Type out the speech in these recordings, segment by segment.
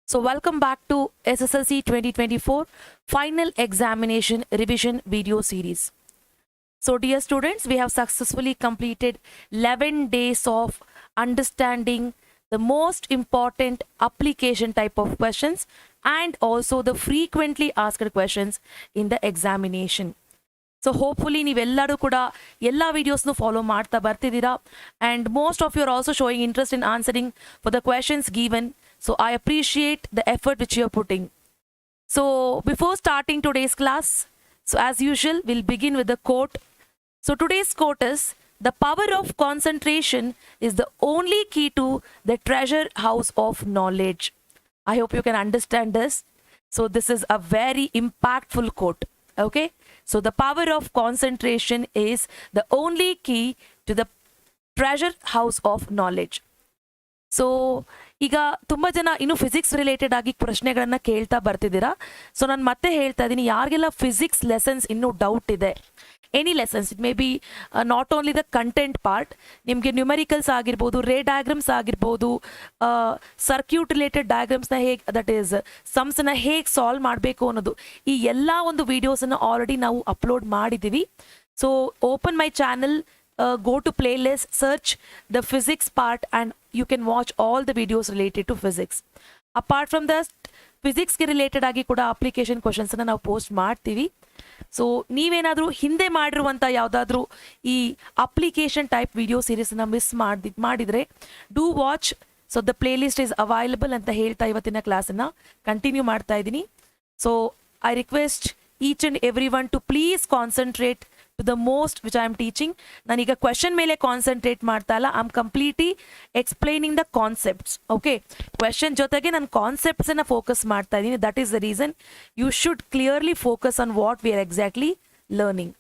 So welcome back to SSLC 2024 final examination revision video series. So dear students, we have successfully completed 11 days of understanding the most important application type of questions and also the frequently asked questions in the examination. So hopefully ನೀವೆಲ್ಲರೂ ಕೂಡ ಎಲ್ಲ ವಿಡಿಯೋಸ್ನು follow ಮಾಡ್ತಾ ಬರ್ತಿದ್ದೀರಾ and most of you are also showing interest in answering for the questions given. So I appreciate the effort which you are putting. So before starting today's class, so as usual, we'll begin with the quote. So today's quote is, "The power of concentration is the only key to the treasure house of knowledge." I hope you can understand this. So this is a very impactful quote. Okay. So the power of concentration is the only key to the treasure house of knowledge. So ಈಗ ತುಂಬ ಜನ ಇನ್ನು physics related ಆಗಿ ಪ್ರಶ್ನೆಗಳನ್ನು ಕೇಳ್ತಾ ಬರ್ತಿದ್ದೀರಾ. So ನಾನು ಮತ್ತೆ ಹೇಳ್ತಾ ಇದ್ದೀನಿ, ಯಾರಿಗೆಲ್ಲ ಫಿಸಿಕ್ಸ್ ಲೆಸನ್ಸ್ ಇನ್ನೂ ಡೌಟ್ ಇದೆ, any lessons, it may be not only the content part, ನಿಮಗೆ ನ್ಯೂಮೆರಿಕಲ್ಸ್ ಆಗಿರ್ಬೋದು, ರೇ ಡಯಾಗ್ರಾಮ್ಸ್ ಆಗಿರ್ಬೋದು, ಸರ್ಕ್ಯೂಟ್ ರಿಲೇಟೆಡ್ ಡಯಾಗ್ರಾಮ್ಸ್ನ ಹೇಗೆ, ದಟ್ ಈಸ್ ಸಮ್ಸನ್ನ ಹೇಗೆ ಸಾಲ್ವ್ ಮಾಡಬೇಕು ಅನ್ನೋದು, ಈ ಎಲ್ಲ ಒಂದು ವೀಡಿಯೋಸನ್ನು ಆಲ್ರೆಡಿ ನಾವು ಅಪ್ಲೋಡ್ ಮಾಡಿದ್ದೀವಿ. So open my channel, go to playlist, search the physics part and you can watch all the videos related to physics. Apart from that, physics ಗೆ ರಿಲೇಟೆಡ್ ಆಗಿ ಕೂಡ ಅಪ್ಲಿಕೇಶನ್ ಕ್ವಶನ್ಸ್ ಅನ್ನ ನಾವು ಪೋಸ್ಟ್ ಮಾಡ್ತೀವಿ. So ನೀವೇನಾದರೂ ಹಿಂದೆ ಮಾಡಿರುವಂಥ ಯಾವುದಾದ್ರೂ ಈ ಅಪ್ಲಿಕೇಶನ್ ಟೈಪ್ ವಿಡಿಯೋ ಸೀರೀಸ್ನ ಮಿಸ್ ಮಾಡಿದರೆ do watch. So the playlist is available ಅಂತ ಹೇಳ್ತಾ ಇವತ್ತಿನ ಕ್ಲಾಸನ್ನು ಕಂಟಿನ್ಯೂ ಮಾಡ್ತಾ ಇದ್ದೀನಿ. So I request each and every one to please concentrate to the most which I am teaching. ನಾನೀಗ ಕ್ವೆಶನ್ ಮೇಲೆ ಕಾನ್ಸಂಟ್ರೇಟ್ ಮಾಡ್ತಾ ಇಲ್ಲ, I am completely explaining the concepts. Okay, question ಜೊತೆಗೆ ನಾನು ಕಾನ್ಸೆಪ್ಟ್ಸನ್ನು ಫೋಕಸ್ ಮಾಡ್ತಾ ಇದ್ದೀನಿ. That is the reason you should clearly focus on what we are exactly learning.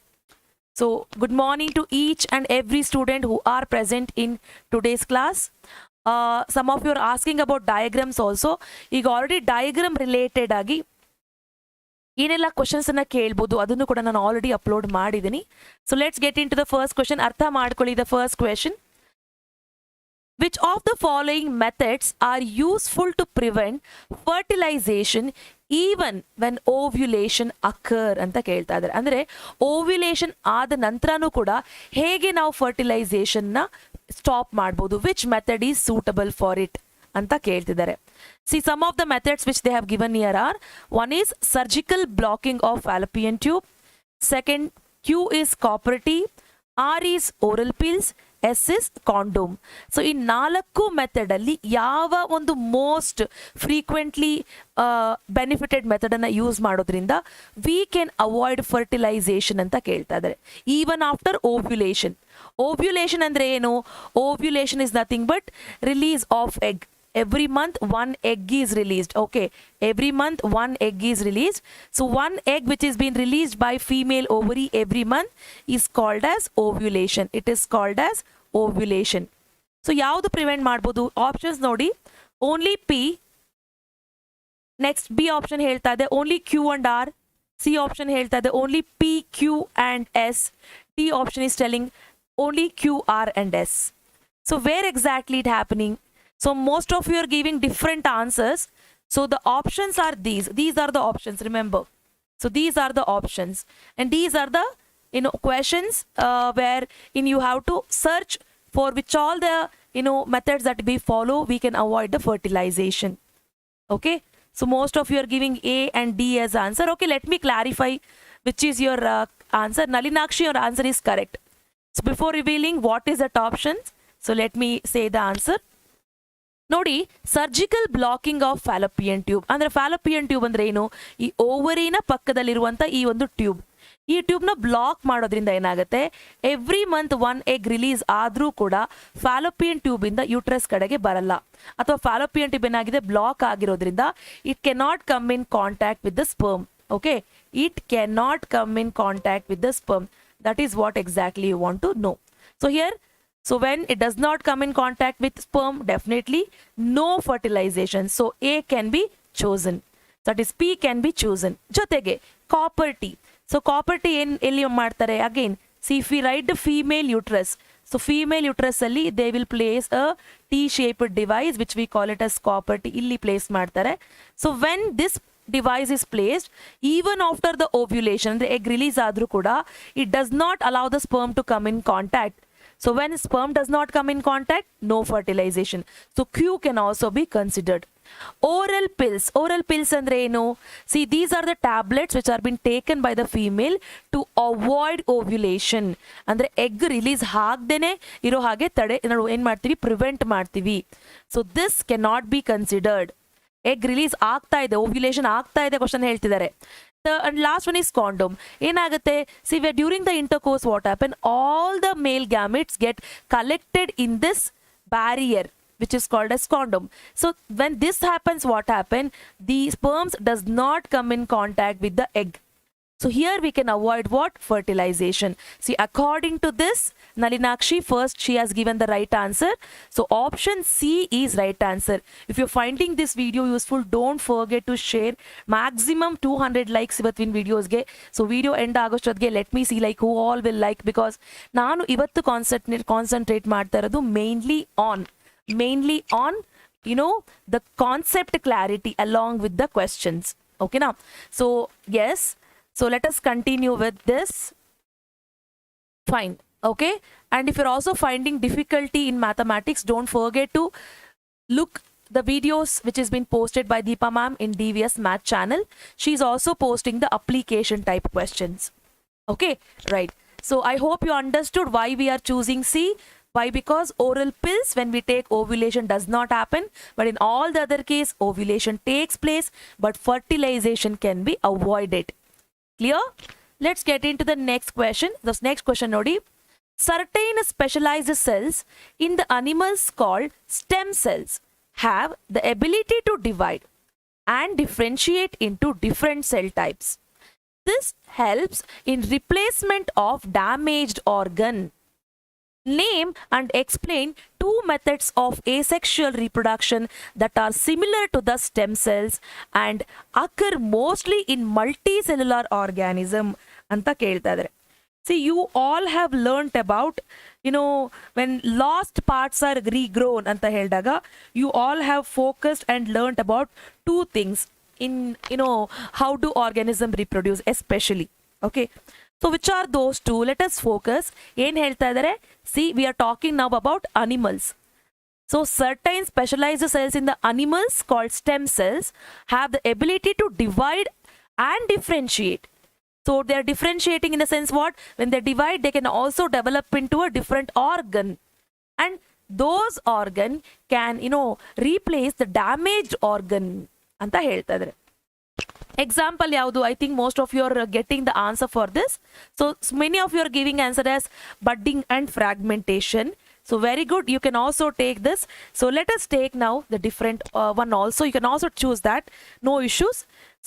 So good morning to each and every student who are present in today's class. Some of you are asking about diagrams also. ಈಗ already diagram related ಆಗಿ ಏನೆಲ್ಲ questions ಅನ್ನ ಕೇಳ್ಬೋದು ಅದನ್ನು ಕೂಡ ನಾನು already upload ಮಾಡಿದ್ದೀನಿ. So let's get into the first question. ಅರ್ಥ ಮಾಡ್ಕೊಳ್ಳಿ the first question. Which of the following methods are useful to prevent fertilisation even when ovulation occur ಅಂತ ಕೇಳ್ತಾ ಇದ್ದಾರೆ. ಅಂದರೆ ಓವ್ಯುಲೇಷನ್ ಆದ ನಂತರನೂ ಕೂಡ ಹೇಗೆ ನಾವು ಫರ್ಟಿಲೈಸೇಷನ್ನ ಸ್ಟಾಪ್ ಮಾಡ್ಬೋದು, which method is suitable for it ಅಂತ ಕೇಳ್ತಿದ್ದಾರೆ. See, some of the methods which they have given here are, one is surgical blocking of fallopian tube, second Q is copper T, R is oral pills, S is condom. So ಈ ನಾಲ್ಕು method ಅಲ್ಲಿ ಯಾವ ಒಂದು most frequently benefited method ಅನ್ನ use ಮಾಡೋದ್ರಿಂದ we can avoid fertilisation ಅಂತ ಕೇಳ್ತಾ ಇದ್ದಾರೆ. Even after ovulation. ಓವ್ಯುಲೇಷನ್ ಅಂದ್ರೆ ಏನು? Ovulation is nothing but release of egg. Every month one egg is released. Okay, every month one egg is released. So one egg which is being released by female ovary every month is called as ovulation. It is called as ovulation. So ಯಾವುದು prevent ಮಾಡ್ಬೋದು? Options ನೋಡಿ, only P, next B option ಹೇಳ್ತಾ ಇದೆ only Q and R, C option ಹೇಳ್ತಾ ಇದೆ only P, Q and S, D option is telling only Q, R and S. So where exactly it happening? So most of you are giving different answers. So the options are these. These are the options, remember. So these are the options. And these are the questions where you have to search for which all the methods that we follow, we can avoid the fertilization. Okay. So most of you are giving A and D as answer. Okay, let me clarify which is your answer. Nalinakshi, your answer is correct. So before revealing what is that options, so let me say the answer. ನೋಡಿ, surgical blocking of Fallopian tube ಅಂದ್ರೆ Fallopian tube ಅಂದ್ರೆ ಏನು? ಈ ಓವರಿನ ಪಕ್ಕದಲ್ಲಿರುವಂಥ ಈ ಒಂದು tube. ಈ ಟ್ಯೂಬ್ನ block ಮಾಡೋದ್ರಿಂದ ಏನಾಗುತ್ತೆ, every month one egg release ಆದರೂ ಕೂಡ ಫ್ಯಾಲೋಪಿಯನ್ ಟ್ಯೂಬಿಂದ ಯೂಟ್ರಸ್ ಕಡೆಗೆ ಬರಲ್ಲ, ಅಥವಾ ಫ್ಯಾಲೋಪಿಯನ್ ಟ್ಯೂಬ್ ಏನಾಗಿದೆ, ಬ್ಲಾಕ್ ಆಗಿರೋದ್ರಿಂದ it cannot come in contact with the sperm. Okay, it cannot come in contact with the sperm. That is what exactly you want to know. So here, so when it does not come in contact with sperm, definitely no fertilization. So A can be chosen. That is P can be chosen. ಜೊತೆಗೆ copper T. So copper T ಎಲ್ಲಿ ಮಾಡ್ತಾರೆ? Again, see, if we write the female uterus, so female uterus ಅಲ್ಲಿ they will place a T shaped device which we call it as copper T, ಇಲ್ಲಿ place ಮಾಡ್ತಾರೆ. So when this device is placed, even after the ovulation, the egg release ಆದ್ರೂ ಕೂಡ it does not allow the sperm to come in contact. So when sperm does not come in contact, no fertilization. So Q can also be considered. Oral pills andre eno? See, these are the tablets which are being taken by the female to avoid ovulation. Andre egg release ಹಾಗದೇನೆ ಇರೋ ಹಾಗೆ ತಡೆ ನಾವು ಏನ್ ಮಾಡ್ತೀವಿ, prevent ಮಾಡ್ತೀವಿ. So this cannot be considered. Egg release ಆಗ್ತಾ ಇದೆ, ovulation ಆಗ್ತಾ ಇದೆ ಕ್ವಶನ್ ಹೇಳ್ತಿದ್ದಾರೆ. And last one is condom. ಏನಾಗುತ್ತೆ, see where during the intercourse what happen, all the male gametes get collected in this barrier which is called as condom. So when this happens, what happen, the sperms does not come in contact with the egg. So here we can avoid what? Fertilization. See, according to this, Nalinakshi, first she has given the right answer. So option C is right answer. If you're finding this video useful, don't forget to share. Maximum 200 likes ಇವತ್ತಿನ videosಗೆ. So video end ಆಗೋಷ್ಟೊತ್ತಿಗೆ let me see like who all will like, because ನಾನು ಇವತ್ತು concentrate ಮಾಡ್ತಾ ಇರೋದು mainly on you know the concept clarity along with the questions. Okay now? So yes. So let us continue with this. Fine. Okay. And if you're also finding difficulty in mathematics, don't forget to look the videos which has been posted by Deepa ma'am in DVS Math channel. She's also posting the application type questions. Okay. Right. So I hope you understood why we are choosing C. Why? Because oral pills, when we take, ovulation does not happen. But in all the other case, ovulation takes place, but fertilization can be avoided. Clear? Let's get into the next question. This next question nodi. Certain specialized cells in the animals called stem cells have the ability to divide and differentiate into different cell types. This helps in replacement of damaged organ. Name and explain two methods of asexual reproduction that are similar to the stem cells and occur mostly in multicellular organism anta kelta idare. See, you all have learnt about, you know, when lost parts are regrown anta heldaga, you all have focused and learnt about two things in, you know, how do organism reproduce especially. Okay. So which are those two? Let us focus. ಏನು ಹೇಳ್ತಾ ಇದ್ದಾರೆ? See, we are talking now about animals. So certain specialized cells in the animals called stem cells have the ability to divide and differentiate. So they are differentiating in the sense what? When they divide, they can also develop into a different organ. And those organ can, you know, replace the damaged organ ಅಂತ ಹೇಳ್ತಾ ಇದ್ದಾರೆ. Example yaudu? I think most of you are getting the answer for this. So many of you are giving answer as budding and fragmentation. So very good. You can also take this. So let us take now the different one also. You can also choose that. No issues.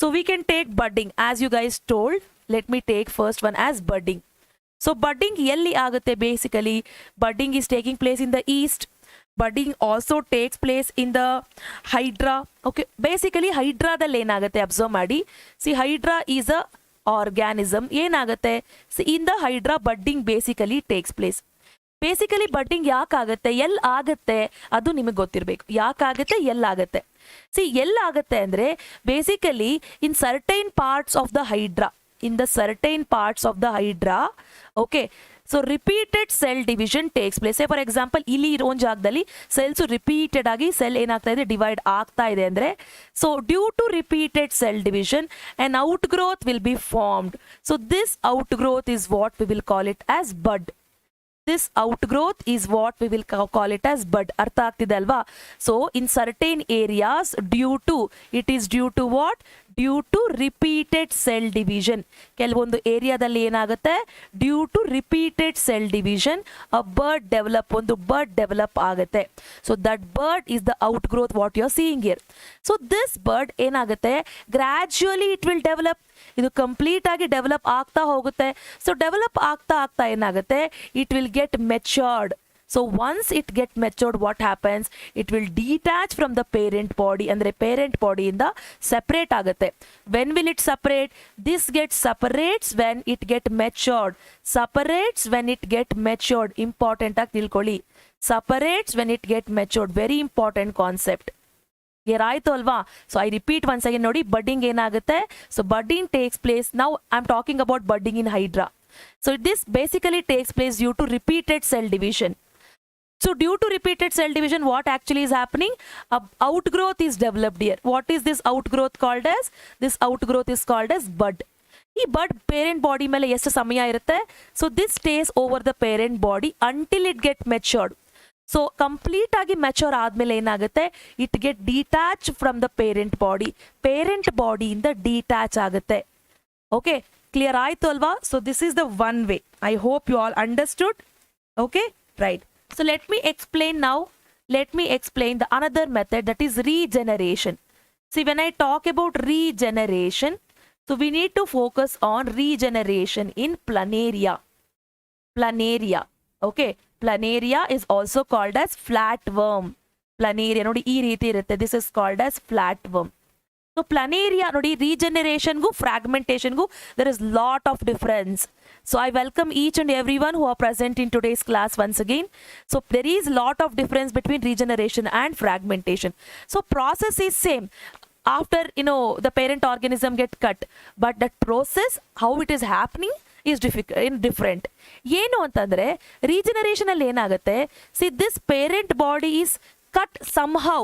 So we can take budding as you guys told. Let me take first one as budding. So budding yelli agate basically. Budding is taking place in the east. Budding also takes place in the hydra. Okay, basically hydra dalli enagate observe ಮಾಡಿ. See, hydra is a organism. ಏನಾಗುತ್ತೆ, see, in the hydra budding basically takes place. Basically budding ಯಾಕಾಗುತ್ತೆ, ಎಲ್ಲಿ ಆಗುತ್ತೆ ಅದು ನಿಮಗೆ ಗೊತ್ತಿರಬೇಕು. ಯಾಕಾಗುತ್ತೆ, ಎಲ್ಲಾಗುತ್ತೆ. See, ಎಲ್ಲಾಗುತ್ತೆ ಅಂದ್ರೆ basically in certain parts of the hydra. In the certain parts of the hydra. Okay. So repeated cell division takes place. Say for example, ಇಲ್ಲಿ ಇರೋ ಜಾಗದಲ್ಲಿ cells repeated ಆಗಿ ಸೆಲ್ ಏನಾಗ್ತಾ ಇದೆ, ಡಿವೈಡ್ ಆಗ್ತಾ ಇದೆ ಅಂದ್ರೆ, so due to repeated cell division an outgrowth will be formed. So this outgrowth is what we will call it as bud. This outgrowth is what we will call it as bud. ಅರ್ಥ ಆಗ್ತಿದೆ ಅಲ್ವಾ? So in certain areas, it is due to what? Due to repeated cell division. ಕೆಲವೊಂದು ಏರಿಯಾದಲ್ಲಿ ಏನಾಗುತ್ತೆ, due to repeated cell division ಒಂದು bud develop ಆಗುತ್ತೆ. So that bud is the outgrowth what you are seeing here. So this bud ಏನಾಗುತ್ತೆ, gradually it will develop. ಇದು complete ಆಗಿ develop ಆಗ್ತಾ ಹೋಗುತ್ತೆ. ಸೊ ಡೆವಲಪ್ ಆಗ್ತಾ ಏನಾಗುತ್ತೆ, it will get matured. So once it get matured, what happens? It will detach from the parent body, andre parent body inda separate agutte. When will it separate? This gets separates when it get matured. Separates when it get matured. Important ag tilkoli. Separates when it get matured. Very important concept. ಆಯ್ತು ಅಲ್ವಾ? So I repeat once again ನೋಡಿ, budding ಏನಾಗುತ್ತೆ? So budding takes place, ನಾವು I am talking about budding in hydra. So this basically takes place due to repeated cell division. So due to repeated cell division, what actually is happening? Outgrowth is developed here. What is this outgrowth called as? This outgrowth is called as bud. ಈ ಬಡ್ parent body ಮೇಲೆ ಎಷ್ಟು ಸಮಯ ಇರುತ್ತೆ? So this stays over the parent body until it get matured. So complete ಆಗಿ mature ಆದ್ಮೇಲೆ ಏನಾಗುತ್ತೆ? It get detach from the parent body. Parent ಬಾಡಿಯಿಂದ ಡಿಟ್ಯಾಚ್ ಆಗುತ್ತೆ. ಓಕೆ, ಕ್ಲಿಯರ್ ಆಯ್ತು ಅಲ್ವಾ? So this is the one way. I hope you all understood. Okay, right. So let me explain now. Let me explain the another method, that is regeneration. See, when I talk about regeneration, so we need to focus on regeneration in planaria. Planaria. Okay. Planaria is also called as flatworm. Planaria nodi ee reeti irutte. This is called as flatworm. So planaria nodi regeneration gu fragmentation gu there is lot of difference. So I welcome each and everyone who are present in today's class once again. So there is lot of difference between regeneration and fragmentation. So process is same. After, the parent organism get cut, but that process, how it is happening is different. ಏನು ಅಂತಂದ್ರೆ regeneration ಅಲ್ಲಿ ಏನಾಗುತ್ತೆ? See, this parent body is cut somehow.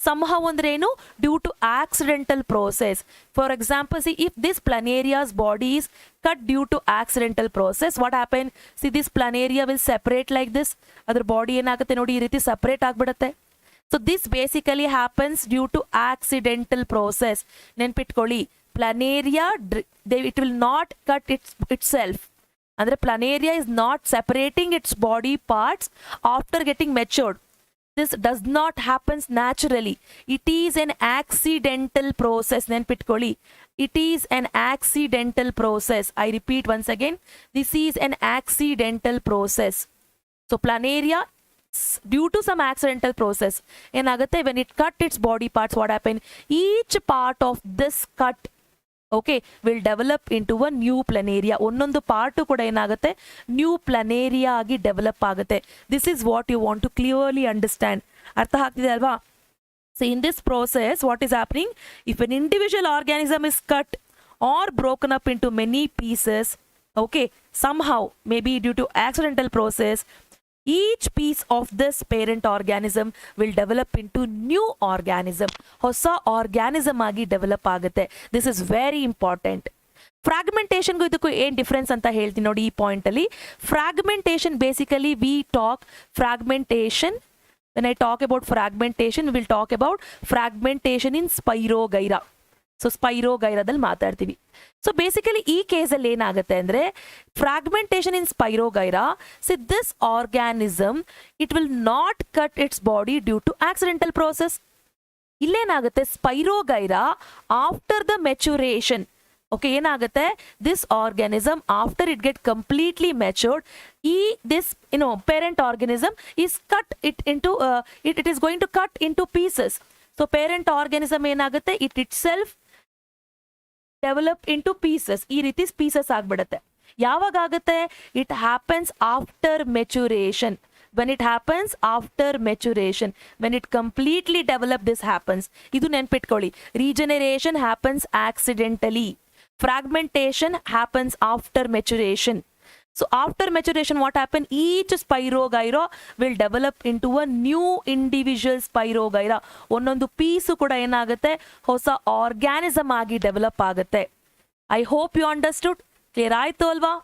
Somehow ಅಂದ್ರೆ ಏನು? Due to accidental process. For example, see, if this planaria's body is cut due to accidental process, what happened? See, this planaria will separate like this. Adar body ಏನಾಗುತ್ತೆ ನೋಡಿ, ಈ ರೀತಿ separate ಆಗ್ಬಿಡುತ್ತೆ. So this basically happens due to accidental process. ನೆನ್ಪಿಟ್ಕೊಳ್ಳಿ, planaria it will not cut itself. ಅಂದ್ರೆ planaria is not separating its body parts after getting matured. This does not happen naturally. It is an accidental process. ನೆನ್ಪಿಟ್ಕೊಳ್ಳಿ, it is an accidental process. I repeat once again, this is an accidental process. So planaria, due to some accidental process, ಏನಾಗುತ್ತೆ? When it cut its body parts, what happened? Each part of this cut, okay, will develop into a new planaria. ಒಂದೊಂದು part ಕೂಡ ಏನಾಗುತ್ತೆ? New planaria ಆಗಿ develop ಆಗುತ್ತೆ. This is what you want to clearly understand. ಅರ್ಥ ಆಗ್ತಿದೆ ಅಲ್ವಾ? So in this process what is happening? If an individual organism is cut or broken up into many pieces, okay, somehow maybe due to accidental process, each piece of this parent organism will develop into new organism. ಹೊಸ organism ಆಗಿ develop ಆಗುತ್ತೆ. This is very important. ಫ್ರಾಗ್ಮೆಂಟೇಷನ್ಗೂ ಇದಕ್ಕೂ ಏನು difference ಅಂತ ಹೇಳ್ತೀನಿ ನೋಡಿ ಈ ಪಾಯಿಂಟ್ ಅಲ್ಲಿ. Fragmentation, basically we talk fragmentation. when I talk about fragmentation, we will talk about fragmentation in Spirogyra. So ಸ್ಪೈರೋಗೈರಾದಲ್ಲಿ ಮಾತಾಡ್ತೀವಿ. ಸೊ ಬೇಸಿಕಲಿ ಈ ಕೇಸಲ್ಲಿ ಏನಾಗುತ್ತೆ ಅಂದರೆ, fragmentation in Spirogyra, see this organism it will not cut its body due to accidental process. ಇಲ್ಲೇನಾಗುತ್ತೆ? Spirogyra after the maturation, okay, ಏನಾಗುತ್ತೆ? This organism after it get completely matured, this parent organism is cut it into it is going to cut into pieces. So parent organism ಏನಾಗುತ್ತೆ? it itself develop into pieces. ಈ ರೀತಿ pieces ಆಗ್ಬಿಡುತ್ತೆ. ಯಾವಾಗ ಆಗುತ್ತೆ? it happens after maturation. when it happens after maturation, when it completely develop, this happens. ಇದು ನೆನ್ಪಿಟ್ಕೊಳ್ಳಿ. regeneration happens accidentally. fragmentation happens after maturation. So after maturation, what happened? Each spirogyra will develop into a new individual spirogyra. ಒಂದೊಂದು piece ಕೂಡ ಏನಾಗುತ್ತೆ? ಹೊಸ organism ಆಗಿ develop ಆಗುತ್ತೆ. I hope you understood. Clear ಆಯ್ತು ಅಲ್ವಾ?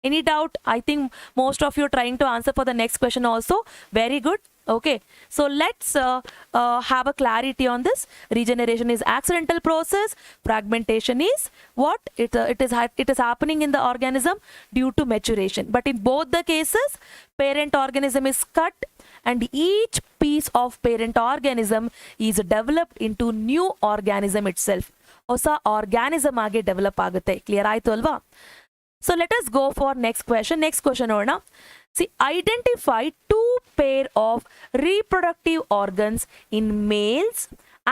Any doubt? I think most of you are trying to answer for the next question also. Very good. Okay, so let's have a clarity on this. Regeneration is accidental process. Fragmentation is what? It is happening in the organism due to maturation. But in both the cases, parent organism is cut and each piece of parent organism is developed into new organism itself. ಹೊಸ organism ಆಗಿ develop ಆಗುತ್ತೆ. Clear ಆಯ್ತು ಅಲ್ವಾ? So let us go for next question ನೋಡೋಣ. See, identify 2 pair of reproductive organs in males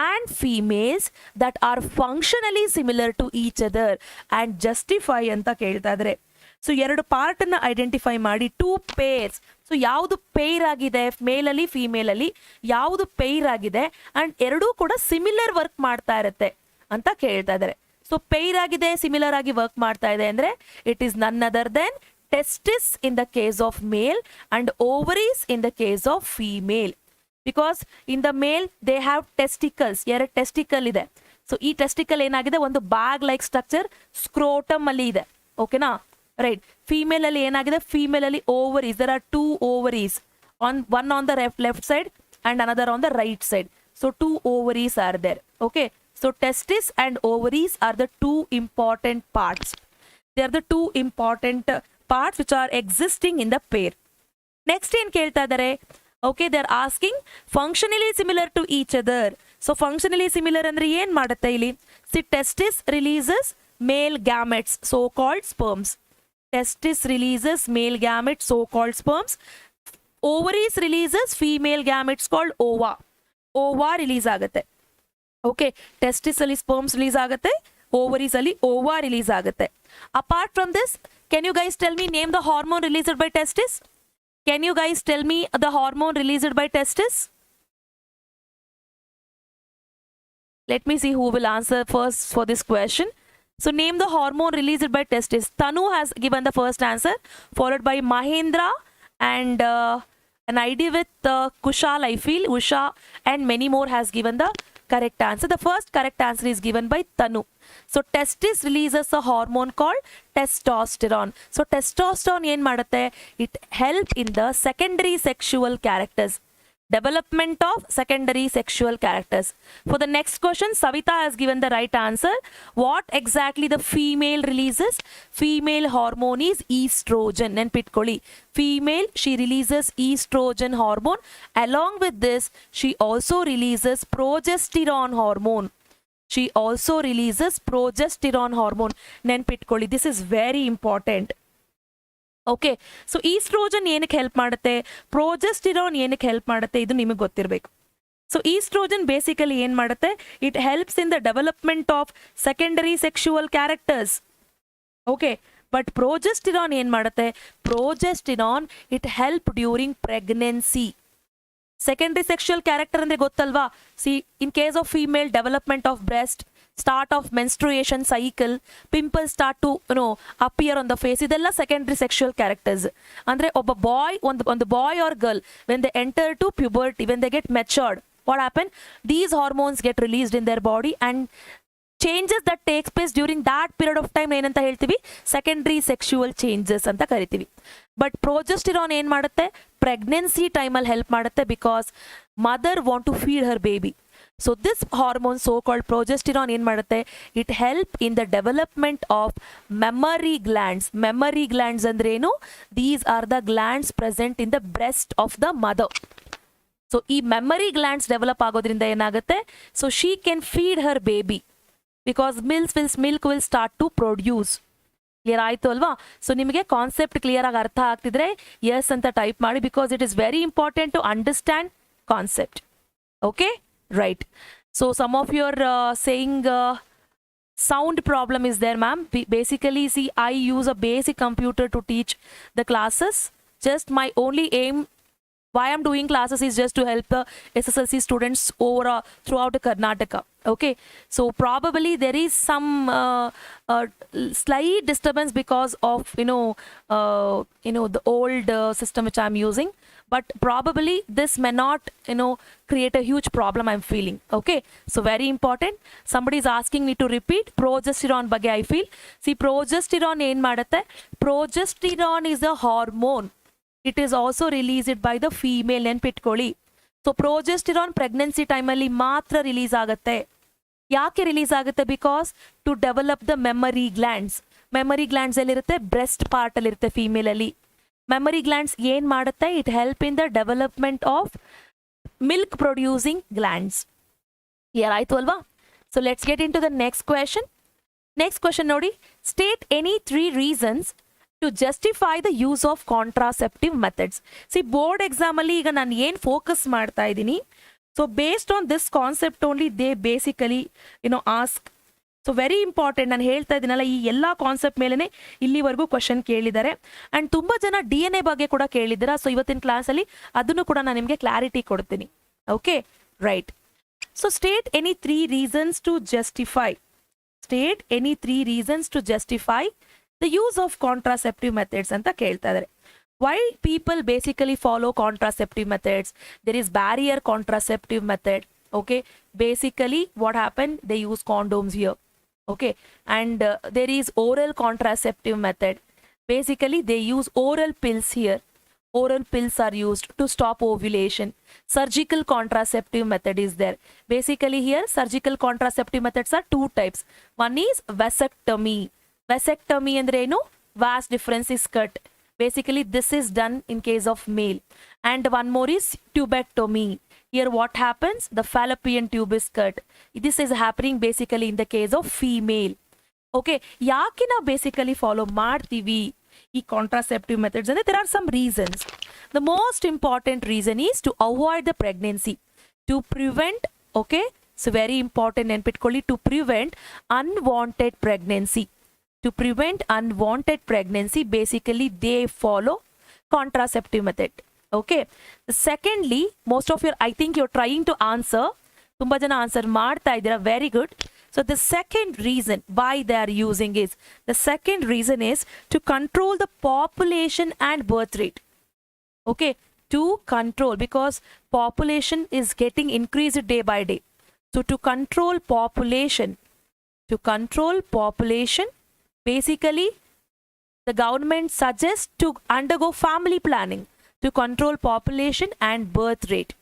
and females that are functionally similar to each other and justify ಅಂತ ಕೇಳ್ತಾ ಇದ್ದಾರೆ. So 2 ಪಾರ್ಟನ್ನು identify ಮಾಡಿ 2 pairs. So ಯಾವುದು peer ಆಗಿದೆ ಮೇಲಲ್ಲಿ ಫೀಮೇಲಲ್ಲಿ, ಯಾವುದು peer ಆಗಿದೆ and ಎರಡೂ ಕೂಡ ಸಿಮಿಲರ್ ವರ್ಕ್ ಮಾಡ್ತಾ ಇರುತ್ತೆ ಅಂತ ಕೇಳ್ತಾ ಇದ್ದಾರೆ. ಸೊ ಪೇರ್ ಆಗಿದೆ, ಸಿಮಿಲರ್ ಆಗಿ ವರ್ಕ್ ಮಾಡ್ತಾ ಇದೆ ಅಂದರೆ it is none other than testis in the case of male and ovaries in the case of female. Because in the male they have testicles, ಎರಡು ಟೆಸ್ಟಿಕಲ್ ಇದೆ. ಸೊ ಈ testicle ಏನಾಗಿದೆ, ಒಂದು ಬ್ಯಾಗ್ ಲೈಕ್ ಸ್ಟ್ರಕ್ಚರ್ ಸ್ಕ್ರೋಟಮ್ ಅಲ್ಲಿ ಇದೆ. ಓಕೆನಾ, right. Female ಅಲ್ಲಿ ಏನಾಗಿದೆ, ಫೀಮೇಲ್ ಅಲ್ಲಿ ovaries, there are 2 ovaries, one on the left side and another on the right side. So 2 ovaries are there. Okay, so testis and ovaries are the 2 important parts. They are the 2 important parts which are existing in the pair. Next ಏನ್ ಕೇಳ್ತಾ ಇದ್ದಾರೆ, okay, they are asking functionally similar to each other. So functionally similar ಅಂದ್ರೆ ಏನ್ ಮಾಡುತ್ತೆ ಇಲ್ಲಿ? See, testis releases male gametes, so called sperms. Testis releases male gametes, so called sperms. Ovaries releases female gametes called ova. Ova release ಆಗುತ್ತೆ. Okay, testis ಅಲ್ಲಿ sperms release ಆಗುತ್ತೆ, ovaries ಅಲ್ಲಿ ova release ಆಗುತ್ತೆ. Apart from this, can you guys tell me, name the hormone released by testis? Can you guys tell me the hormone released by testis? Let me see who will answer first for this question. So name the hormone released by testis. Tanu has given the first answer, followed by Mahendra and an ID with Kushal, I feel. Usha and many more has given the correct answer. The first correct answer is given by Tanu. So testis releases a hormone called testosterone. So testosterone ಏನ್ ಮಾಡುತ್ತೆ? It help in the secondary sexual characters, development of secondary sexual characters. For the next question, Savita has given the right answer. What exactly the female releases? Female hormone is estrogen. ನೆನ್ಪಿಟ್ಕೊಳ್ಳಿ, female, she releases estrogen hormone. Along with this, she also releases progesterone hormone. She also releases progesterone hormone. ನೆನ್ಪಿಟ್ಕೊಳ್ಳಿ, this is very important. Okay, so oestrogen ಏನಕ್ಕೆ help ಮಾಡುತ್ತೆ, ಪ್ರೋಜೆಸ್ಟಿರಾನ್ ಏನಕ್ಕೆ help ಮಾಡುತ್ತೆ, ಇದು ನಿಮಗೆ ಗೊತ್ತಿರಬೇಕು. So oestrogen basically ಏನು ಮಾಡುತ್ತೆ, it helps in the development of secondary sexual characters. Okay, but progesterone ಏನು ಮಾಡುತ್ತೆ, progesterone it help during pregnancy. Secondary sexual character ಅಂದರೆ ಗೊತ್ತಲ್ವಾ? See, in case of female, development of breast, start of menstruation cycle, pimples start to appear on the face, ಇದೆಲ್ಲ secondary sexual characters. ಅಂದ್ರೆ ಒಬ್ಬ ಬಾಯ್, ಒಂದು ಬಾಯ್ or girl, when they enter to puberty, when they get matured, what happen? These hormones get released in their body and changes that takes place during that period of time ಏನಂತ ಹೇಳ್ತೀವಿ, secondary sexual changes ಅಂತ ಕರಿತೀವಿ. But progesterone ಏನು ಮಾಡುತ್ತೆ, pregnancy ಟೈಮಲ್ಲಿ help ಮಾಡುತ್ತೆ, because mother want to feed her baby. So this hormone, so-called progesterone, ಏನು ಮಾಡುತ್ತೆ, it help in the development of mammary glands. Mammary glands ಅಂದ್ರೆ ಏನು? These are the glands present in the breast of the mother. So ಈ mammary glands develop ಆಗೋದ್ರಿಂದ ಏನಾಗುತ್ತೆ, so she can feed her baby because milk will start to produce. Clear ಆಯಿತು ಅಲ್ವಾ? So ನಿಮಗೆ concept clear ಆಗಿ ಅರ್ಥ ಆಗ್ತಿದ್ರೆ S ಅಂತ ಟೈಪ್ ಮಾಡಿ, because it is very important to understand concept. Okay, right. So some of your saying sound problem is there, ma'am. Basically, see, I use a basic computer to teach the classes. Just my only aim, why I'm doing classes, is just to help the SSLC students over throughout Karnataka. Okay, so probably there is some slight disturbance because of the old system which I'm using. But probably this may not, create a huge problem, I'm feeling. Okay, so very important. Somebody is asking me to repeat progesterone ಬಗ್ಗೆ I feel. See, progesterone ಏನು ಮಾಡುತ್ತೆ, progesterone is a hormone. It is also released by the female. ನೆನ್ಪಿಟ್ಕೊಳ್ಳಿ. So progesterone pregnancy ಟೈಮಲ್ಲಿ ಮಾತ್ರ release ಆಗುತ್ತೆ. ಯಾಕೆ release ಆಗುತ್ತೆ? Because to develop the mammary glands. Mammary glands ಎಲ್ಲಿರುತ್ತೆ? ಬ್ರೆಸ್ಟ್ ಪಾರ್ಟಲ್ಲಿರುತ್ತೆ ಫೀಮೇಲಲ್ಲಿ. ಮೆಮರಿ ಗ್ಲ್ಯಾಂಡ್ಸ್ ಏನು ಮಾಡುತ್ತೆ? It help in the development of milk producing glands. Clear ಆಯಿತು ಅಲ್ವಾ? So let's get into the next question. Next question ನೋಡಿ, state any 3 reasons to justify the use of contraceptive methods. See, board exam ಅಲ್ಲಿ ಈಗ ನಾನು ಏನು focus ಮಾಡ್ತಾ ಇದ್ದೀನಿ, so based on this concept only they basically ask. So very important, ನಾನು ಹೇಳ್ತಾ ಇದ್ದೀನಲ್ಲ, ಈ ಎಲ್ಲ ಕಾನ್ಸೆಪ್ಟ್ ಮೇಲೇ ಇಲ್ಲಿವರೆಗೂ ಕ್ವಶನ್ ಕೇಳಿದ್ದಾರೆ. ಆ್ಯಂಡ್ ತುಂಬ ಜನ DNA ಬಗ್ಗೆ ಕೂಡ ಕೇಳಿದ್ದೀರಾ. ಸೊ ಇವತ್ತಿನ ಕ್ಲಾಸಲ್ಲಿ ಅದನ್ನು ಕೂಡ ನಾನು ನಿಮಗೆ ಕ್ಲಾರಿಟಿ ಕೊಡ್ತೀನಿ. Okay, right. So state any 3 reasons to justify. State any 3 reasons to justify the use of contraceptive methods ಅಂತ ಕೇಳ್ತಾ ಇದ್ದಾರೆ. Why people basically follow contraceptive methods? There is barrier contraceptive method. Okay, basically what happened, they use condoms here. Okay, and there is oral contraceptive method. Basically they use oral pills here. Oral pills are used to stop ovulation. Surgical contraceptive method is there. Basically here surgical contraceptive methods are 2 types. One is vasectomy. Vasectomy andre enu? Vas difference is cut. Basically this is done in case of male. And one more is tubectomy. Here what happens? The fallopian tube is cut. This is happening basically in the case of female. Okay, ಯಾಕೆ ನಾವು basically follow ಮಾಡ್ತೀವಿ ಈ contraceptive methods ಅಂದರೆ there are some reasons. The most important reason is to avoid the pregnancy, to prevent, okay, so very important ನೆನ್ಪಿಟ್ಕೊಳ್ಳಿ, to prevent unwanted pregnancy. To prevent unwanted pregnancy, basically they follow contraceptive method. Okay, secondly, most of your, I think you're trying to answer, ತುಂಬ ಜನ answer ಮಾಡ್ತಾ ಇದ್ದೀರಾ, very good. So the second reason why they are using is, the second reason is to control the population and birth rate. Okay, to control, because population is getting increased day by day. So to control population, basically the government suggests to undergo family planning to control population and birth rate.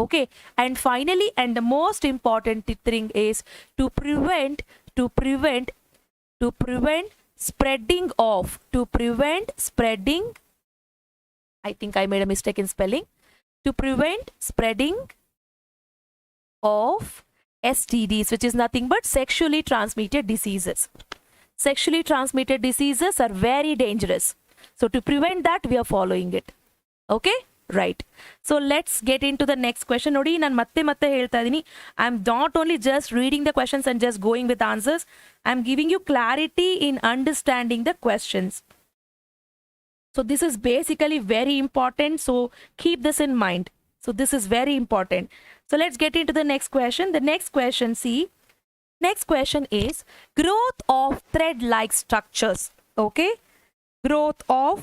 Okay, and finally, and the most important thing is to prevent spreading of, I think I made a mistake in spelling, to prevent spreading of STDs, which is nothing but sexually transmitted diseases. Sexually transmitted diseases are very dangerous. So to prevent that, we are following it. Okay, right. So let's get into the next question. Nodi, nan ಮತ್ತೆ ಹೇಳ್ತಾ ಇದೀನಿ, I am not only just reading the questions and just going with answers. I am giving you clarity in understanding the questions. So this is basically very important. So keep this in mind. So this is very important. So let's get into the next question. The next question, see, next question is growth of thread-like structures. Okay, growth of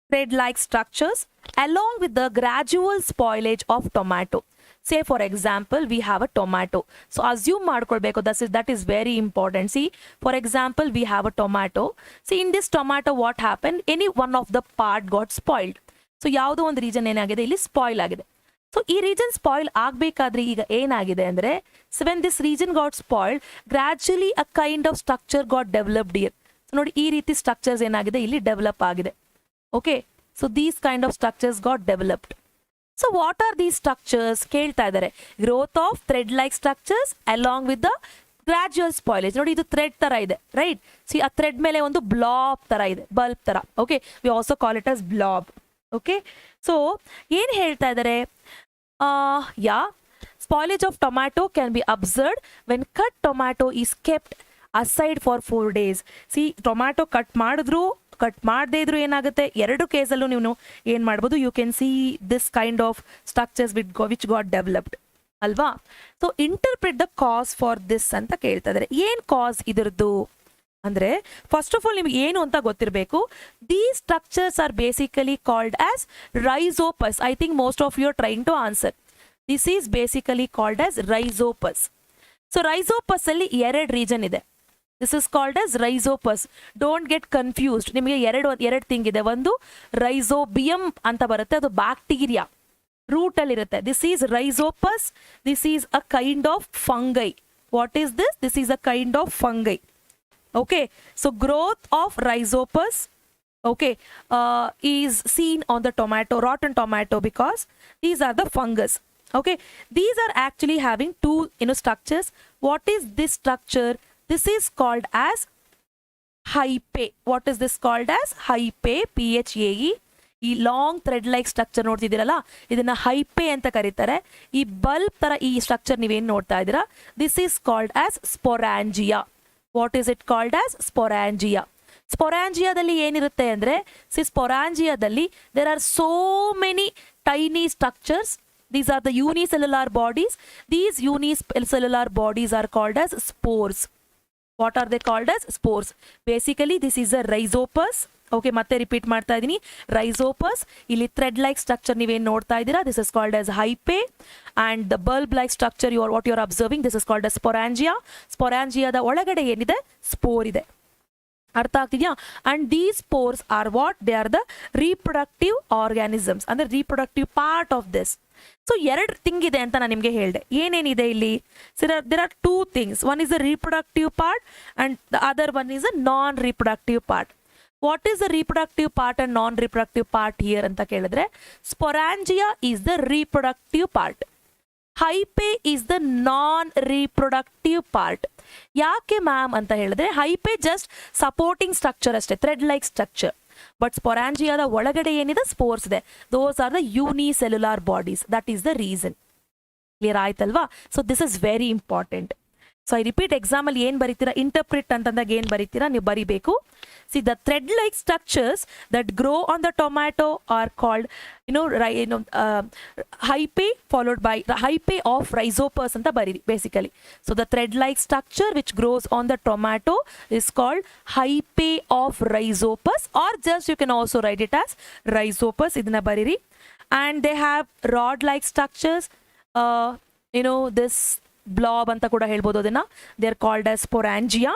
thread-like structures along with the gradual spoilage of tomato. Say for example, we have a tomato. So assume ಮಾಡ್ಕೊಳ್ಬೇಕು, that is very important. See, for example, we have a tomato. See, in this tomato what happened? Any one of the part got spoiled. So ಯಾವುದೋ ಒಂದು region ಏನಾಗಿದೆ, ಇಲ್ಲಿ spoil ಆಗಿದೆ. So ಈ region spoil ಆಗಬೇಕಾದ್ರೆ ಈಗ ಏನಾಗಿದೆ ಅಂದರೆ, so when this region got spoiled, gradually a kind of structure got developed here. So ನೋಡಿ, ಈ ರೀತಿ ಸ್ಟ್ರಕ್ಚರ್ಸ್ ಏನಾಗಿದೆ, ಇಲ್ಲಿ ಡೆವಲಪ್ ಆಗಿದೆ. Okay, so these kind of structures got developed. So what are these structures ಕೇಳ್ತಾ ಇದ್ದಾರೆ. Growth of thread like structures along with the gradual spoilage. ನೋಡಿ, ಇದು ಥ್ರೆಡ್ ತರ ಇದೆ, ರೈಟ್? ಸಿ, ಆ ಥ್ರೆಡ್ ಮೇಲೆ ಒಂದು ಬ್ಲಾಬ್ ತರ ಇದೆ, ಬಲ್ಬ್ ತರ. Okay, we also call it us blob. Okay, so ಏನು ಹೇಳ್ತಾ ಇದ್ದಾರೆ, spoilage of tomato can be observed when cut tomato is kept aside for 4 days. See, tomato cut ಮಾಡಿದ್ರು ಕಟ್ ಮಾಡದೇ ಇದ್ರು ಏನಾಗುತ್ತೆ, ಎರಡು ಕೇಸಲ್ಲೂ ನೀವು ಏನು ಮಾಡ್ಬೋದು, you can see this kind of structures which got developed ಅಲ್ವಾ. So interpret the cause for this ಅಂತ ಕೇಳ್ತಾ ಇದ್ದಾರೆ. ಏನು ಕಾಸ್ ಇದ್ರದ್ದು ಅಂದರೆ, ಫಸ್ಟ್ ಆಫ್ ಆಲ್ ನಿಮ್ಗೆ ಏನು ಅಂತ ಗೊತ್ತಿರಬೇಕು. These structures are basically called as Rhizopus. I think most of you are trying to answer. This is basically called as Rhizopus. So Rhizopus ಅಲ್ಲಿ ಎರಡು ರೀಜನ್ ಇದೆ. This is called as Rhizopus. Don't get confused. ನಿಮಗೆ ಎರಡು thing ಇದೆ. ಒಂದು rhizobium ಅಂತ ಬರುತ್ತೆ, ಅದು ಬ್ಯಾಕ್ಟೀರಿಯಾ ರೂಟ್ ಅಲ್ಲಿ ಇರುತ್ತೆ. This is Rhizopus. This is a kind of fungi. What is this? This is a kind of fungi. Okay, so growth of rhizopus, okay, is seen on the tomato, rotten tomato, because these are the fungus. Okay, these are actually having two structures. What is this structure? This is called as hype. What is this called as? Hype, PHAE. ಈ long thread like structure ನೋಡ್ತಿದ್ದೀರಲ್ಲ, ಇದನ್ನ ಹೈಪೆ ಅಂತ ಕರೀತಾರೆ. ಈ bulb ತರ ಈ structure ನೀವೇನು ನೋಡ್ತಾ ಇದ್ದೀರಾ, this is called as sporangia. What is it called as? Sporangia. ಸ್ಪೊರಾಂಜಿಯಾದಲ್ಲಿ ಏನಿರುತ್ತೆ ಅಂದ್ರೆ, ಸ್ಪೊರಾಂಜಿಯಾದಲ್ಲಿ there are so many tiny structures. These are the unicellular bodies. These unicellular bodies are called as spores. What are they called as? Spores. Basically, this is a rhizopus. Okay, ಮತ್ತೆ repeat ಮಾಡ್ತಾ ಇದ್ದೀನಿ. ರೈಸೋಪಸ್. ಇಲ್ಲಿ thread like structure ನೀವೇನು ನೋಡ್ತಾ ಇದ್ದೀರಾ, this is called as hyphae. And the bulb like structure what you are observing, this is called as sporangia. ಸ್ಪೊರಾಂಜಿಯಾದ ಒಳಗಡೆ ಏನಿದೆ? ಸ್ಪೋರ್ ಇದೆ. ಅರ್ಥ ಆಗ್ತಿದ್ಯಾ? And these spores are what? They are the reproductive organisms, ಅಂದ್ರೆ reproductive part of this. So ಎರಡು thing ಇದೆ ಅಂತ ನಾನು ನಿಮಗೆ ಹೇಳಿದೆ. ಏನೇನಿದೆ ಇಲ್ಲಿ? There are two things. One is the reproductive part and the other one is a non reproductive part. What is the reproductive part and non reproductive part here ಅಂತ ಕೇಳಿದ್ರೆ, sporangia is the reproductive part, hyphae is the non reproductive part. ಯಾಕೆ ma'am ಅಂತ ಹೇಳಿದ್ರೆ, hyphae just supporting structure ಅಷ್ಟೇ, thread like structure. But ಸ್ಪೊರಾಂಜಿಯಾದ ಒಳಗಡೆ ಏನಿದೆ? Spores ಇದೆ. Those are the unicellular bodies. That is the reason. Clear ಆಯ್ತಲ್ವಾ? So this is very important. So I repeat, ಎಕ್ಸಾಮಲ್ಲಿ ಏನು ಬರೀತೀರಾ, ಇಂಟರ್ಪ್ರಿಟ್ ಅಂತಂದಾಗ ಏನು ಬರೀತೀರಾ ನೀವು ಬರಿಬೇಕು. See the thread like structures that grow on the tomato are called hyphae followed by hyphae of Rhizopus ಅಂತ ಬರೀರಿ basically. So the thread like structure which grows on the tomato is called hyphae of Rhizopus, or just you can also write it as Rhizopus. ಇದನ್ನ ಬರೀರಿ. And they have rod like structures, this blob ಅಂತ ಕೂಡ ಹೇಳ್ಬೋದು ಅದನ್ನ. They are called as sporangia.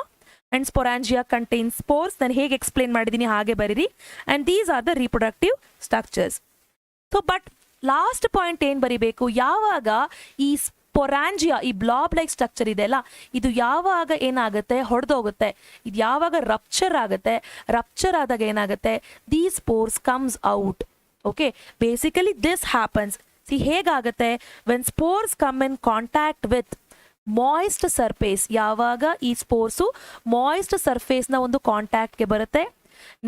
And sporangia contains spores. ನಾನು ಹೇಗೆ explain ಮಾಡಿದ್ದೀನಿ ಹಾಗೆ ಬರೀರಿ. And these are the reproductive structures. So but last point ಏನು ಬರಿಬೇಕು, ಯಾವಾಗ ಈ ಸ್ಪೊರಾಂಜಿಯಾ, ಈ ಬ್ಲಾಬ್ ಲೈಕ್ ಸ್ಟ್ರಕ್ಚರ್ ಇದೆ ಅಲ್ಲ, ಇದು ಯಾವಾಗ ಏನಾಗುತ್ತೆ? ಹೊಡೆದೋಗುತ್ತೆ. ಇದು ಯಾವಾಗ ರಪ್ಚರ್ ಆಗುತ್ತೆ? ರಪ್ಚರ್ ಆದಾಗ ಏನಾಗುತ್ತೆ? The spores comes out. Okay, basically this happens. ಹೇಗಾಗುತ್ತೆ? When spores come in contact with moist surface, ಯಾವಾಗ ಈ ಸ್ಪೋರ್ಸು ಮಾಯಿಸ್ಟ್ ಸರ್ಫೇಸ್ನ ಒಂದು ಕಾಂಟ್ಯಾಕ್ಟ್ಗೆ ಬರುತ್ತೆ,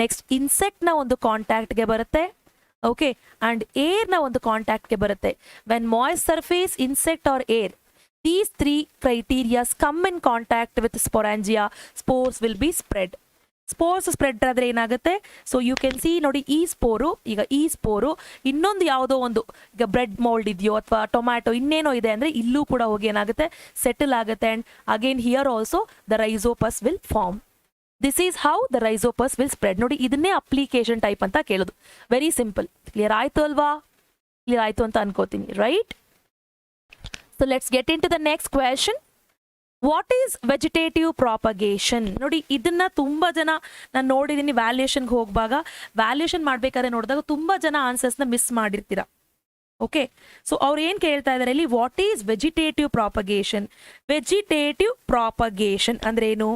ನೆಕ್ಸ್ಟ್ ಇನ್ಸೆಕ್ಟ್ನ ಒಂದು ಕಾಂಟ್ಯಾಕ್ಟ್ಗೆ ಬರುತ್ತೆ, ಓಕೆ, ಆ್ಯಂಡ್ ಏರ್ನ ಒಂದು ಕಾಂಟ್ಯಾಕ್ಟ್ಗೆ ಬರುತ್ತೆ. When moist surface, insect or air, these three criterias come in contact with sporangia, spores will be spread. Spores spread ಆದರೆ ಏನಾಗುತ್ತೆ? ಸೊ ಯು ಕ್ಯಾನ್ ಸಿ ನೋಡಿ, ಈ ಸ್ಪೋರು, ಈಗ ಈ ಸ್ಪೋರು ಇನ್ನೊಂದು ಯಾವುದೋ ಒಂದು, ಈಗ ಬ್ರೆಡ್ ಮೋಲ್ಡ್ ಇದೆಯೋ ಅಥವಾ ಟೊಮ್ಯಾಟೊ ಇನ್ನೇನೋ ಇದೆ ಅಂದರೆ ಇಲ್ಲೂ ಕೂಡ ಹೋಗಿ ಏನಾಗುತ್ತೆ? ಸೆಟಲ್ ಆಗುತ್ತೆ. And again here also the Rhizopus will form. This is how the Rhizopus will spread. ನೋಡಿ, ಇದನ್ನೇ ಅಪ್ಲಿಕೇಶನ್ ಟೈಪ್ ಅಂತ ಕೇಳೋದು. Very simple. ಕ್ಲಿಯರ್ ಆಯ್ತು ಅಲ್ವಾ? ಕ್ಲಿಯರ್ ಆಯ್ತು ಅಂತ ಅನ್ಕೋತೀನಿ, right? So let's get into the next question. What is vegetative propagation? ನೋಡಿ, ಇದನ್ನ ತುಂಬ ಜನ ನಾನು ನೋಡಿದ್ದೀನಿ. ವ್ಯಾಲ್ಯೂಯೇಷನ್ಗೆ ಹೋಗುವಾಗ, ವ್ಯಾಲ್ಯೂಯೇಷನ್ ಮಾಡಬೇಕಾದ್ರೆ ನೋಡಿದಾಗ ತುಂಬ ಜನ ಆನ್ಸರ್ಸ್ನ ಮಿಸ್ ಮಾಡಿರ್ತೀರ. ಓಕೆ, ಸೊ ಅವ್ರು ಏನು ಕೇಳ್ತಾ ಇದ್ದಾರೆ ಇಲ್ಲಿ, what is vegetative propagation? Vegetative propagation ಅಂದ್ರೆ ಏನು?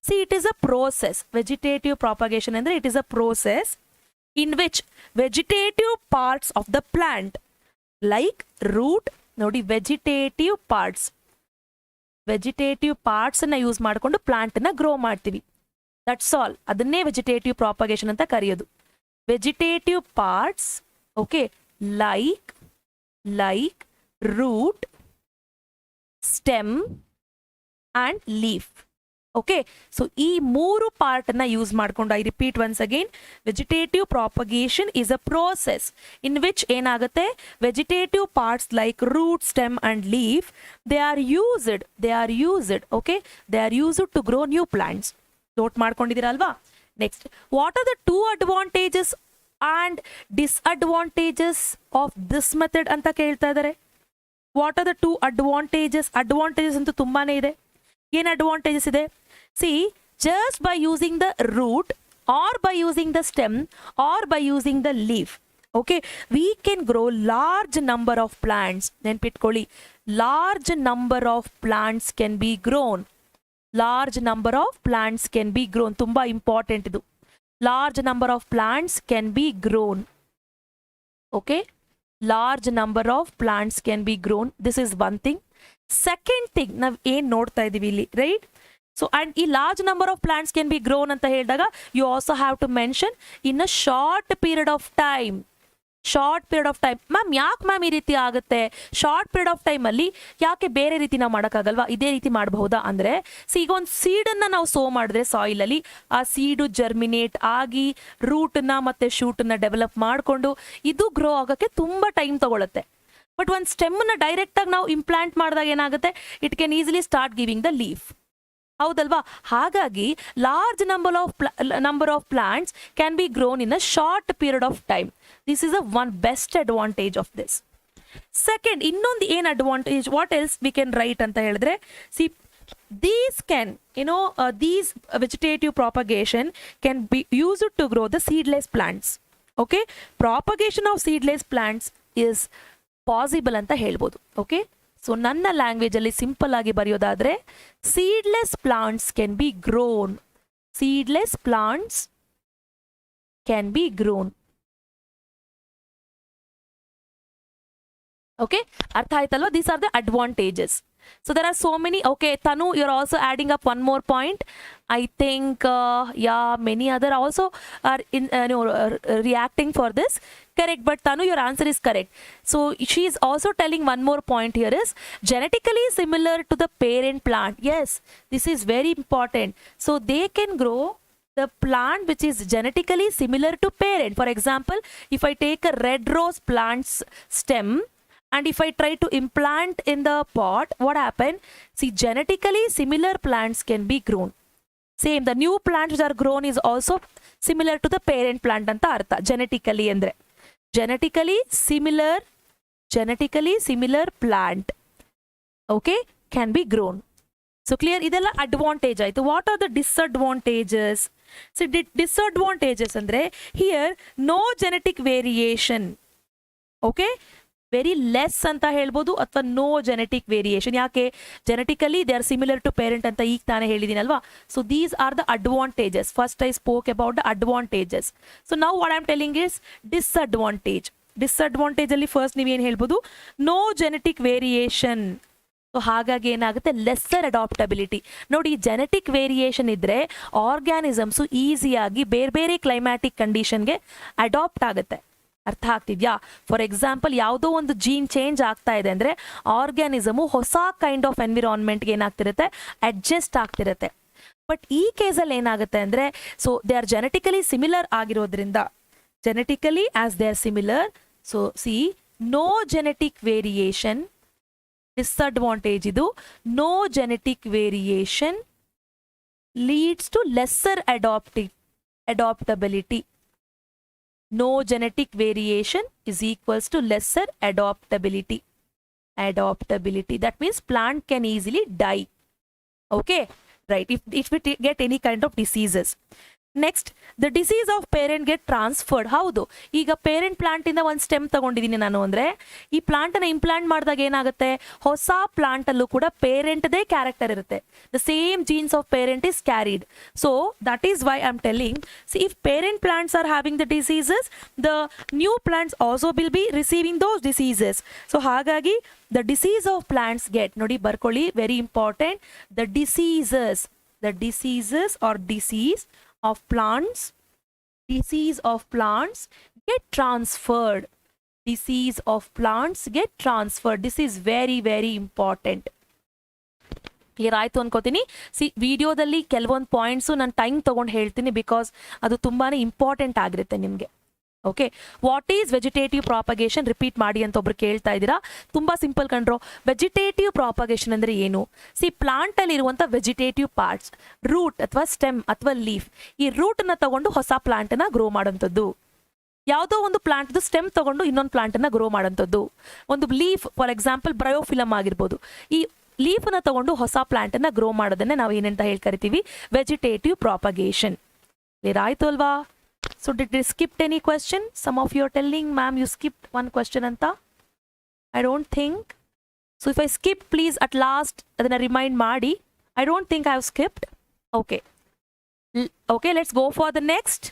See, it is a process. Vegetative propagation ಅಂದ್ರೆ it is a process in which vegetative parts of the plant like root, ನೋಡಿ ವೆಜಿಟೇಟಿವ್ ಪಾರ್ಟ್ಸ್, ವೆಜಿಟೇಟಿವ್ ಪಾರ್ಟ್ಸನ್ನು ಯೂಸ್ ಮಾಡಿಕೊಂಡು ಪ್ಲಾಂಟನ್ನು ಗ್ರೋ ಮಾಡ್ತೀವಿ. That's all. ಅದನ್ನೇ vegetative propagation ಅಂತ ಕರೆಯೋದು. Vegetative parts, okay, like root, stem and leaf. Okay, so ಈ ಮೂರು ಪಾರ್ಟನ್ನು ಯೂಸ್ ಮಾಡಿಕೊಂಡು, I repeat once again, vegetative propagation is a process in which ಏನಾಗುತ್ತೆ? Vegetative parts like root, stem and leaf, they are used, okay, they are used to grow new plants. Note ಮಾಡ್ಕೊಂಡಿದ್ದೀರಾ ಅಲ್ವಾ? Next, what are the two advantages and disadvantages of this method ಅಂತ ಕೇಳ್ತಾ ಇದ್ದಾರೆ. What are the two advantages? Advantages ಅಂತೂ ತುಂಬಾನೇ ಇದೆ. ಏನು advantages ಇದೆ? See, just by using the root or by using the stem or by using the leaf, okay, we can grow large number of plants. ನೆನ್ಪಿಟ್ಕೊಳ್ಳಿ, large number of plants can be grown. Large number of plants can be grown. ತುಂಬಾ important ಇದು. Large number of plants can be grown. Okay, large number of plants can be grown. This is one thing. Second thing, ನಾವು ಏನು ನೋಡ್ತಾ ಇದ್ದೀವಿ ಇಲ್ಲಿ, right? So and a large number of plants can be grown anta ಹೇಳಿದಾಗ you also have to mention in a short period of time. Short period of time. Ma'am ಯಾಕೆ ma'am ಈ ರೀತಿ ಆಗುತ್ತೆ? ಶಾರ್ಟ್ ಪೀರಿಯಡ್ ಆಫ್ ಟೈಮಲ್ಲಿ ಯಾಕೆ ಬೇರೆ ರೀತಿ ನಾವು ಮಾಡೋಕ್ಕಾಗಲ್ವಾ? ಇದೇ ರೀತಿ ಮಾಡಬಹುದಾ ಅಂದರೆ, ಈಗ ಒಂದು ಸೀಡನ್ನು ನಾವು ಸೋ ಮಾಡಿದ್ರೆ ಸಾಯಿಲಲ್ಲಿ ಆ ಸೀಡು ಜರ್ಮಿನೇಟ್ ಆಗಿ ರೂಟನ್ನ ಮತ್ತು ಶೂಟನ್ನ ಡೆವಲಪ್ ಮಾಡಿಕೊಂಡು ಇದು ಗ್ರೋ ಆಗೋಕ್ಕೆ ತುಂಬ ಟೈಮ್ ತಗೊಳುತ್ತೆ. ಬಟ್ ಒಂದು ಸ್ಟೆಮ್ಮನ್ನ ಡೈರೆಕ್ಟಾಗಿ ನಾವು ಇಂಪ್ಲಾಂಟ್ ಮಾಡಿದಾಗ ಏನಾಗುತ್ತೆ, it can easily start giving the leaf. ಹೌದಲ್ವಾ? ಹಾಗಾಗಿ large number of plants can be grown in a short period of time. This is a one best advantage of this. Second, ಇನ್ನೊಂದು ಏನು advantage, what else we can write ಅಂತ ಹೇಳಿದ್ರೆ, see these can, these vegetative propagation can be used to grow the seedless plants. Okay, propagation of seedless plants is possible ಅಂತ ಹೇಳ್ಬೋದು. Okay, so ನನ್ನ language ಅಲ್ಲಿ simple ಆಗಿ ಬರೆಯೋದಾದ್ರೆ, seedless plants can be grown. Seedless plants can be grown. Okay, ಅರ್ಥ ಆಯ್ತಲ್ವಾ? These are the advantages. So there are so many. Okay, Tanu, you're also adding up one more point. I think, yeah, many other also are reacting for this. Correct, but Tanu, your answer is correct. So she is also telling one more point here is genetically similar to the parent plant. Yes, this is very important. So they can grow the plant which is genetically similar to parent. For example, if I take a red rose plant's stem, and if I try to implant in the pot, what happened? See, genetically similar plants can be grown. Same, the new plants which are grown is also similar to the parent plant anta artha. Genetically andre, genetically similar plant, okay, can be grown. So clear? Idella advantage aitu. What are the disadvantages? So disadvantages andre, here no genetic variation. Okay, very less ಅಂತ ಹೇಳ್ಬೋದು, ಅಥವಾ no genetic variation. ಯಾಕೆ? Genetically they are similar to parent ಅಂತ ಈಗ ತಾನೇ ಹೇಳಿದೀನಲ್ವಾ. So these are the advantages. First I spoke about the advantages. So now what I am telling is disadvantage. Disadvantage ಅಲ್ಲಿ first ನೀವೇನು ಹೇಳ್ಬೋದು? No genetic variation. ಸೊ ಹಾಗಾಗಿ ಏನಾಗುತ್ತೆ? Lesser adaptability. ನೋಡಿ, ಜೆನೆಟಿಕ್ ವೇರಿಯೇಷನ್ ಇದ್ರೆ ಆರ್ಗ್ಯಾನಿಸಮ್ಸು ಈಸಿಯಾಗಿ ಬೇರೆ ಬೇರೆ ಕ್ಲೈಮ್ಯಾಟಿಕ್ ಕಂಡೀಷನ್ಗೆ ಅಡಾಪ್ಟ್ ಆಗುತ್ತೆ. ಅರ್ಥ ಆಗ್ತಿದ್ಯಾ? ಫಾರ್ ಎಕ್ಸಾಂಪಲ್, ಯಾವುದೋ ಒಂದು ಜೀನ್ ಚೇಂಜ್ ಆಗ್ತಾ ಇದೆ ಅಂದರೆ ಆರ್ಗ್ಯಾನಿಸಮು ಹೊಸ ಕೈಂಡ್ ಆಫ್ ಎನ್ವಿರಾನ್ಮೆಂಟ್ಗೆ ಏನಾಗ್ತಿರುತ್ತೆ? ಅಡ್ಜಸ್ಟ್ ಆಗ್ತಿರುತ್ತೆ. ಬಟ್ ಈ ಕೇಸಲ್ಲಿ ಏನಾಗುತ್ತೆ ಅಂದರೆ, so they are genetically similar ಆಗಿರೋದ್ರಿಂದ, genetically as they are similar, so see no genetic variation. Disadvantage ಇದು. No genetic variation leads to lesser adaptability. No genetic variation is equals to lesser adaptability. That means plant can easily die. Okay, right, if we get any kind of diseases. Next, the disease of parent get transferred. ಹೌದು, ಈಗ parent ಪ್ಲಾಂಟಿಂದ ಒಂದು stem ತಗೊಂಡಿದ್ದೀನಿ ನಾನು ಅಂದರೆ, ಈ ಪ್ಲಾಂಟನ್ನು implant ಮಾಡಿದಾಗ ಏನಾಗುತ್ತೆ? ಹೊಸ ಪ್ಲಾಂಟಲ್ಲೂ ಕೂಡ ಪೇರೆಂಟ್ದೇ ಕ್ಯಾರೆಕ್ಟರ್ ಇರುತ್ತೆ. The same genes of parent is carried. So that is why I am telling, see if parent plants are having the diseases, the new plants also will be receiving those diseases. So ಹಾಗಾಗಿ the disease of plants get, ನೋಡಿ ಬರ್ಕೊಳ್ಳಿ, very important, the diseases or disease of plants get transferred. Disease of plants get transferred. This is very very important. Clear ಆಯಿತು ಅನ್ಕೋತೀನಿ. C, ವಿಡಿಯೋದಲ್ಲಿ ಕೆಲವೊಂದು points ನಾನು time ತೊಗೊಂಡು ಹೇಳ್ತೀನಿ, ಬಿಕಾಸ್ ಅದು ತುಂಬಾ ಇಂಪಾರ್ಟೆಂಟ್ ಆಗಿರುತ್ತೆ ನಿಮಗೆ. Okay, what is vegetative propagation? Repeat ಮಾಡಿ ಅಂತ ಒಬ್ರು ಕೇಳ್ತಾ ಇದ್ದೀರಾ. ತುಂಬ ಸಿಂಪಲ್ ಕಂಡ್ರೋ. ವೆಜಿಟೇಟಿವ್ ಪ್ರಾಪಗೇಷನ್ ಅಂದರೆ ಏನು? ಸಿ, ಪ್ಲಾಂಟಲ್ಲಿ ಇರುವಂಥ ವೆಜಿಟೇಟಿವ್ ಪಾರ್ಟ್ಸ್, ರೂಟ್ ಅಥವಾ ಸ್ಟೆಮ್ ಅಥವಾ ಲೀಫ್, ಈ ರೂಟನ್ನು ತಗೊಂಡು ಹೊಸ ಪ್ಲಾಂಟನ್ನು ಗ್ರೋ ಮಾಡೋಂಥದ್ದು. ಯಾವುದೋ ಒಂದು ಪ್ಲಾಂಟ್ದು ಸ್ಟೆಮ್ ತಗೊಂಡು ಇನ್ನೊಂದು ಪ್ಲಾಂಟನ್ನು ಗ್ರೋ ಮಾಡೋಂಥದ್ದು. ಒಂದು ಲೀಫ್, ಫಾರ್ ಎಕ್ಸಾಂಪಲ್ ಬ್ರಯೋಫಿಲಮ್ ಆಗಿರ್ಬೋದು, ಈ ಲೀಫನ್ನು ತಗೊಂಡು ಹೊಸ ಪ್ಲಾಂಟನ್ನು ಗ್ರೋ ಮಾಡೋದನ್ನೇ ನಾವು ಏನಂತ ಹೇಳಿ ಕರಿತೀವಿ? Vegetative propagation. ಕ್ಲಿಯರ್ ಆಯಿತು ಅಲ್ವಾ? So did they skipped any question? Some of you are telling, ma'am, you skipped one question anta. I don't think. So if I skip, please at last adana remind ಮಾಡಿ. I don't think I have skipped. Okay. Okay, let's go for the next.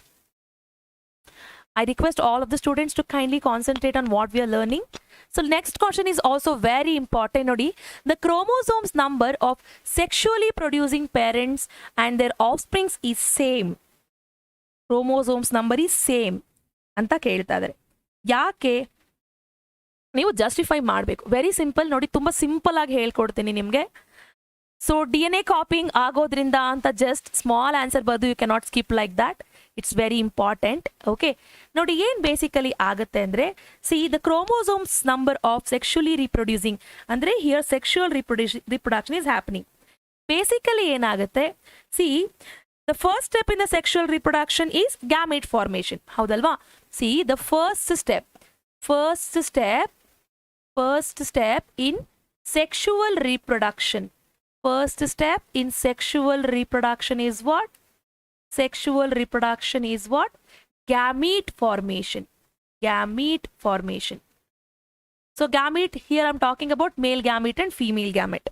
I request all of the students to kindly concentrate on what we are learning. So next question is also very important nodi. The chromosomes number of sexually producing parents and their offsprings is same. Chromosomes number is same ಅಂತ ಕೇಳ್ತಾ ಇದ್ದಾರೆ. ಯಾಕೆ ನೀವು justify ಮಾಡಬೇಕು. Very simple ನೋಡಿ, ತುಂಬ simple ಆಗಿ ಹೇಳ್ಕೊಡ್ತೀನಿ ನಿಮಗೆ. ಸೊ DNA ಕಾಪಿಂಗ್ ಆಗೋದ್ರಿಂದ ಅಂತ ಜಸ್ಟ್ ಸ್ಮಾಲ್ ಆನ್ಸರ್ ಬರೆದು you cannot skip like that. It's very important. Okay, ನೋಡಿ ಏನು ಬೇಸಿಕಲಿ ಆಗುತ್ತೆ ಅಂದರೆ, see the chromosomes number of sexually reproducing ಅಂದರೆ here sexual reproduction is happening. Basically ಏನಾಗುತ್ತೆ, see the first step in the sexual reproduction is gamete formation. Haudalva? See, the first step in sexual reproduction. First step in sexual reproduction is what? Sexual reproduction is what? Gamete formation. Gamete formation. So gamete, here I'm talking about male gamete and female gamete.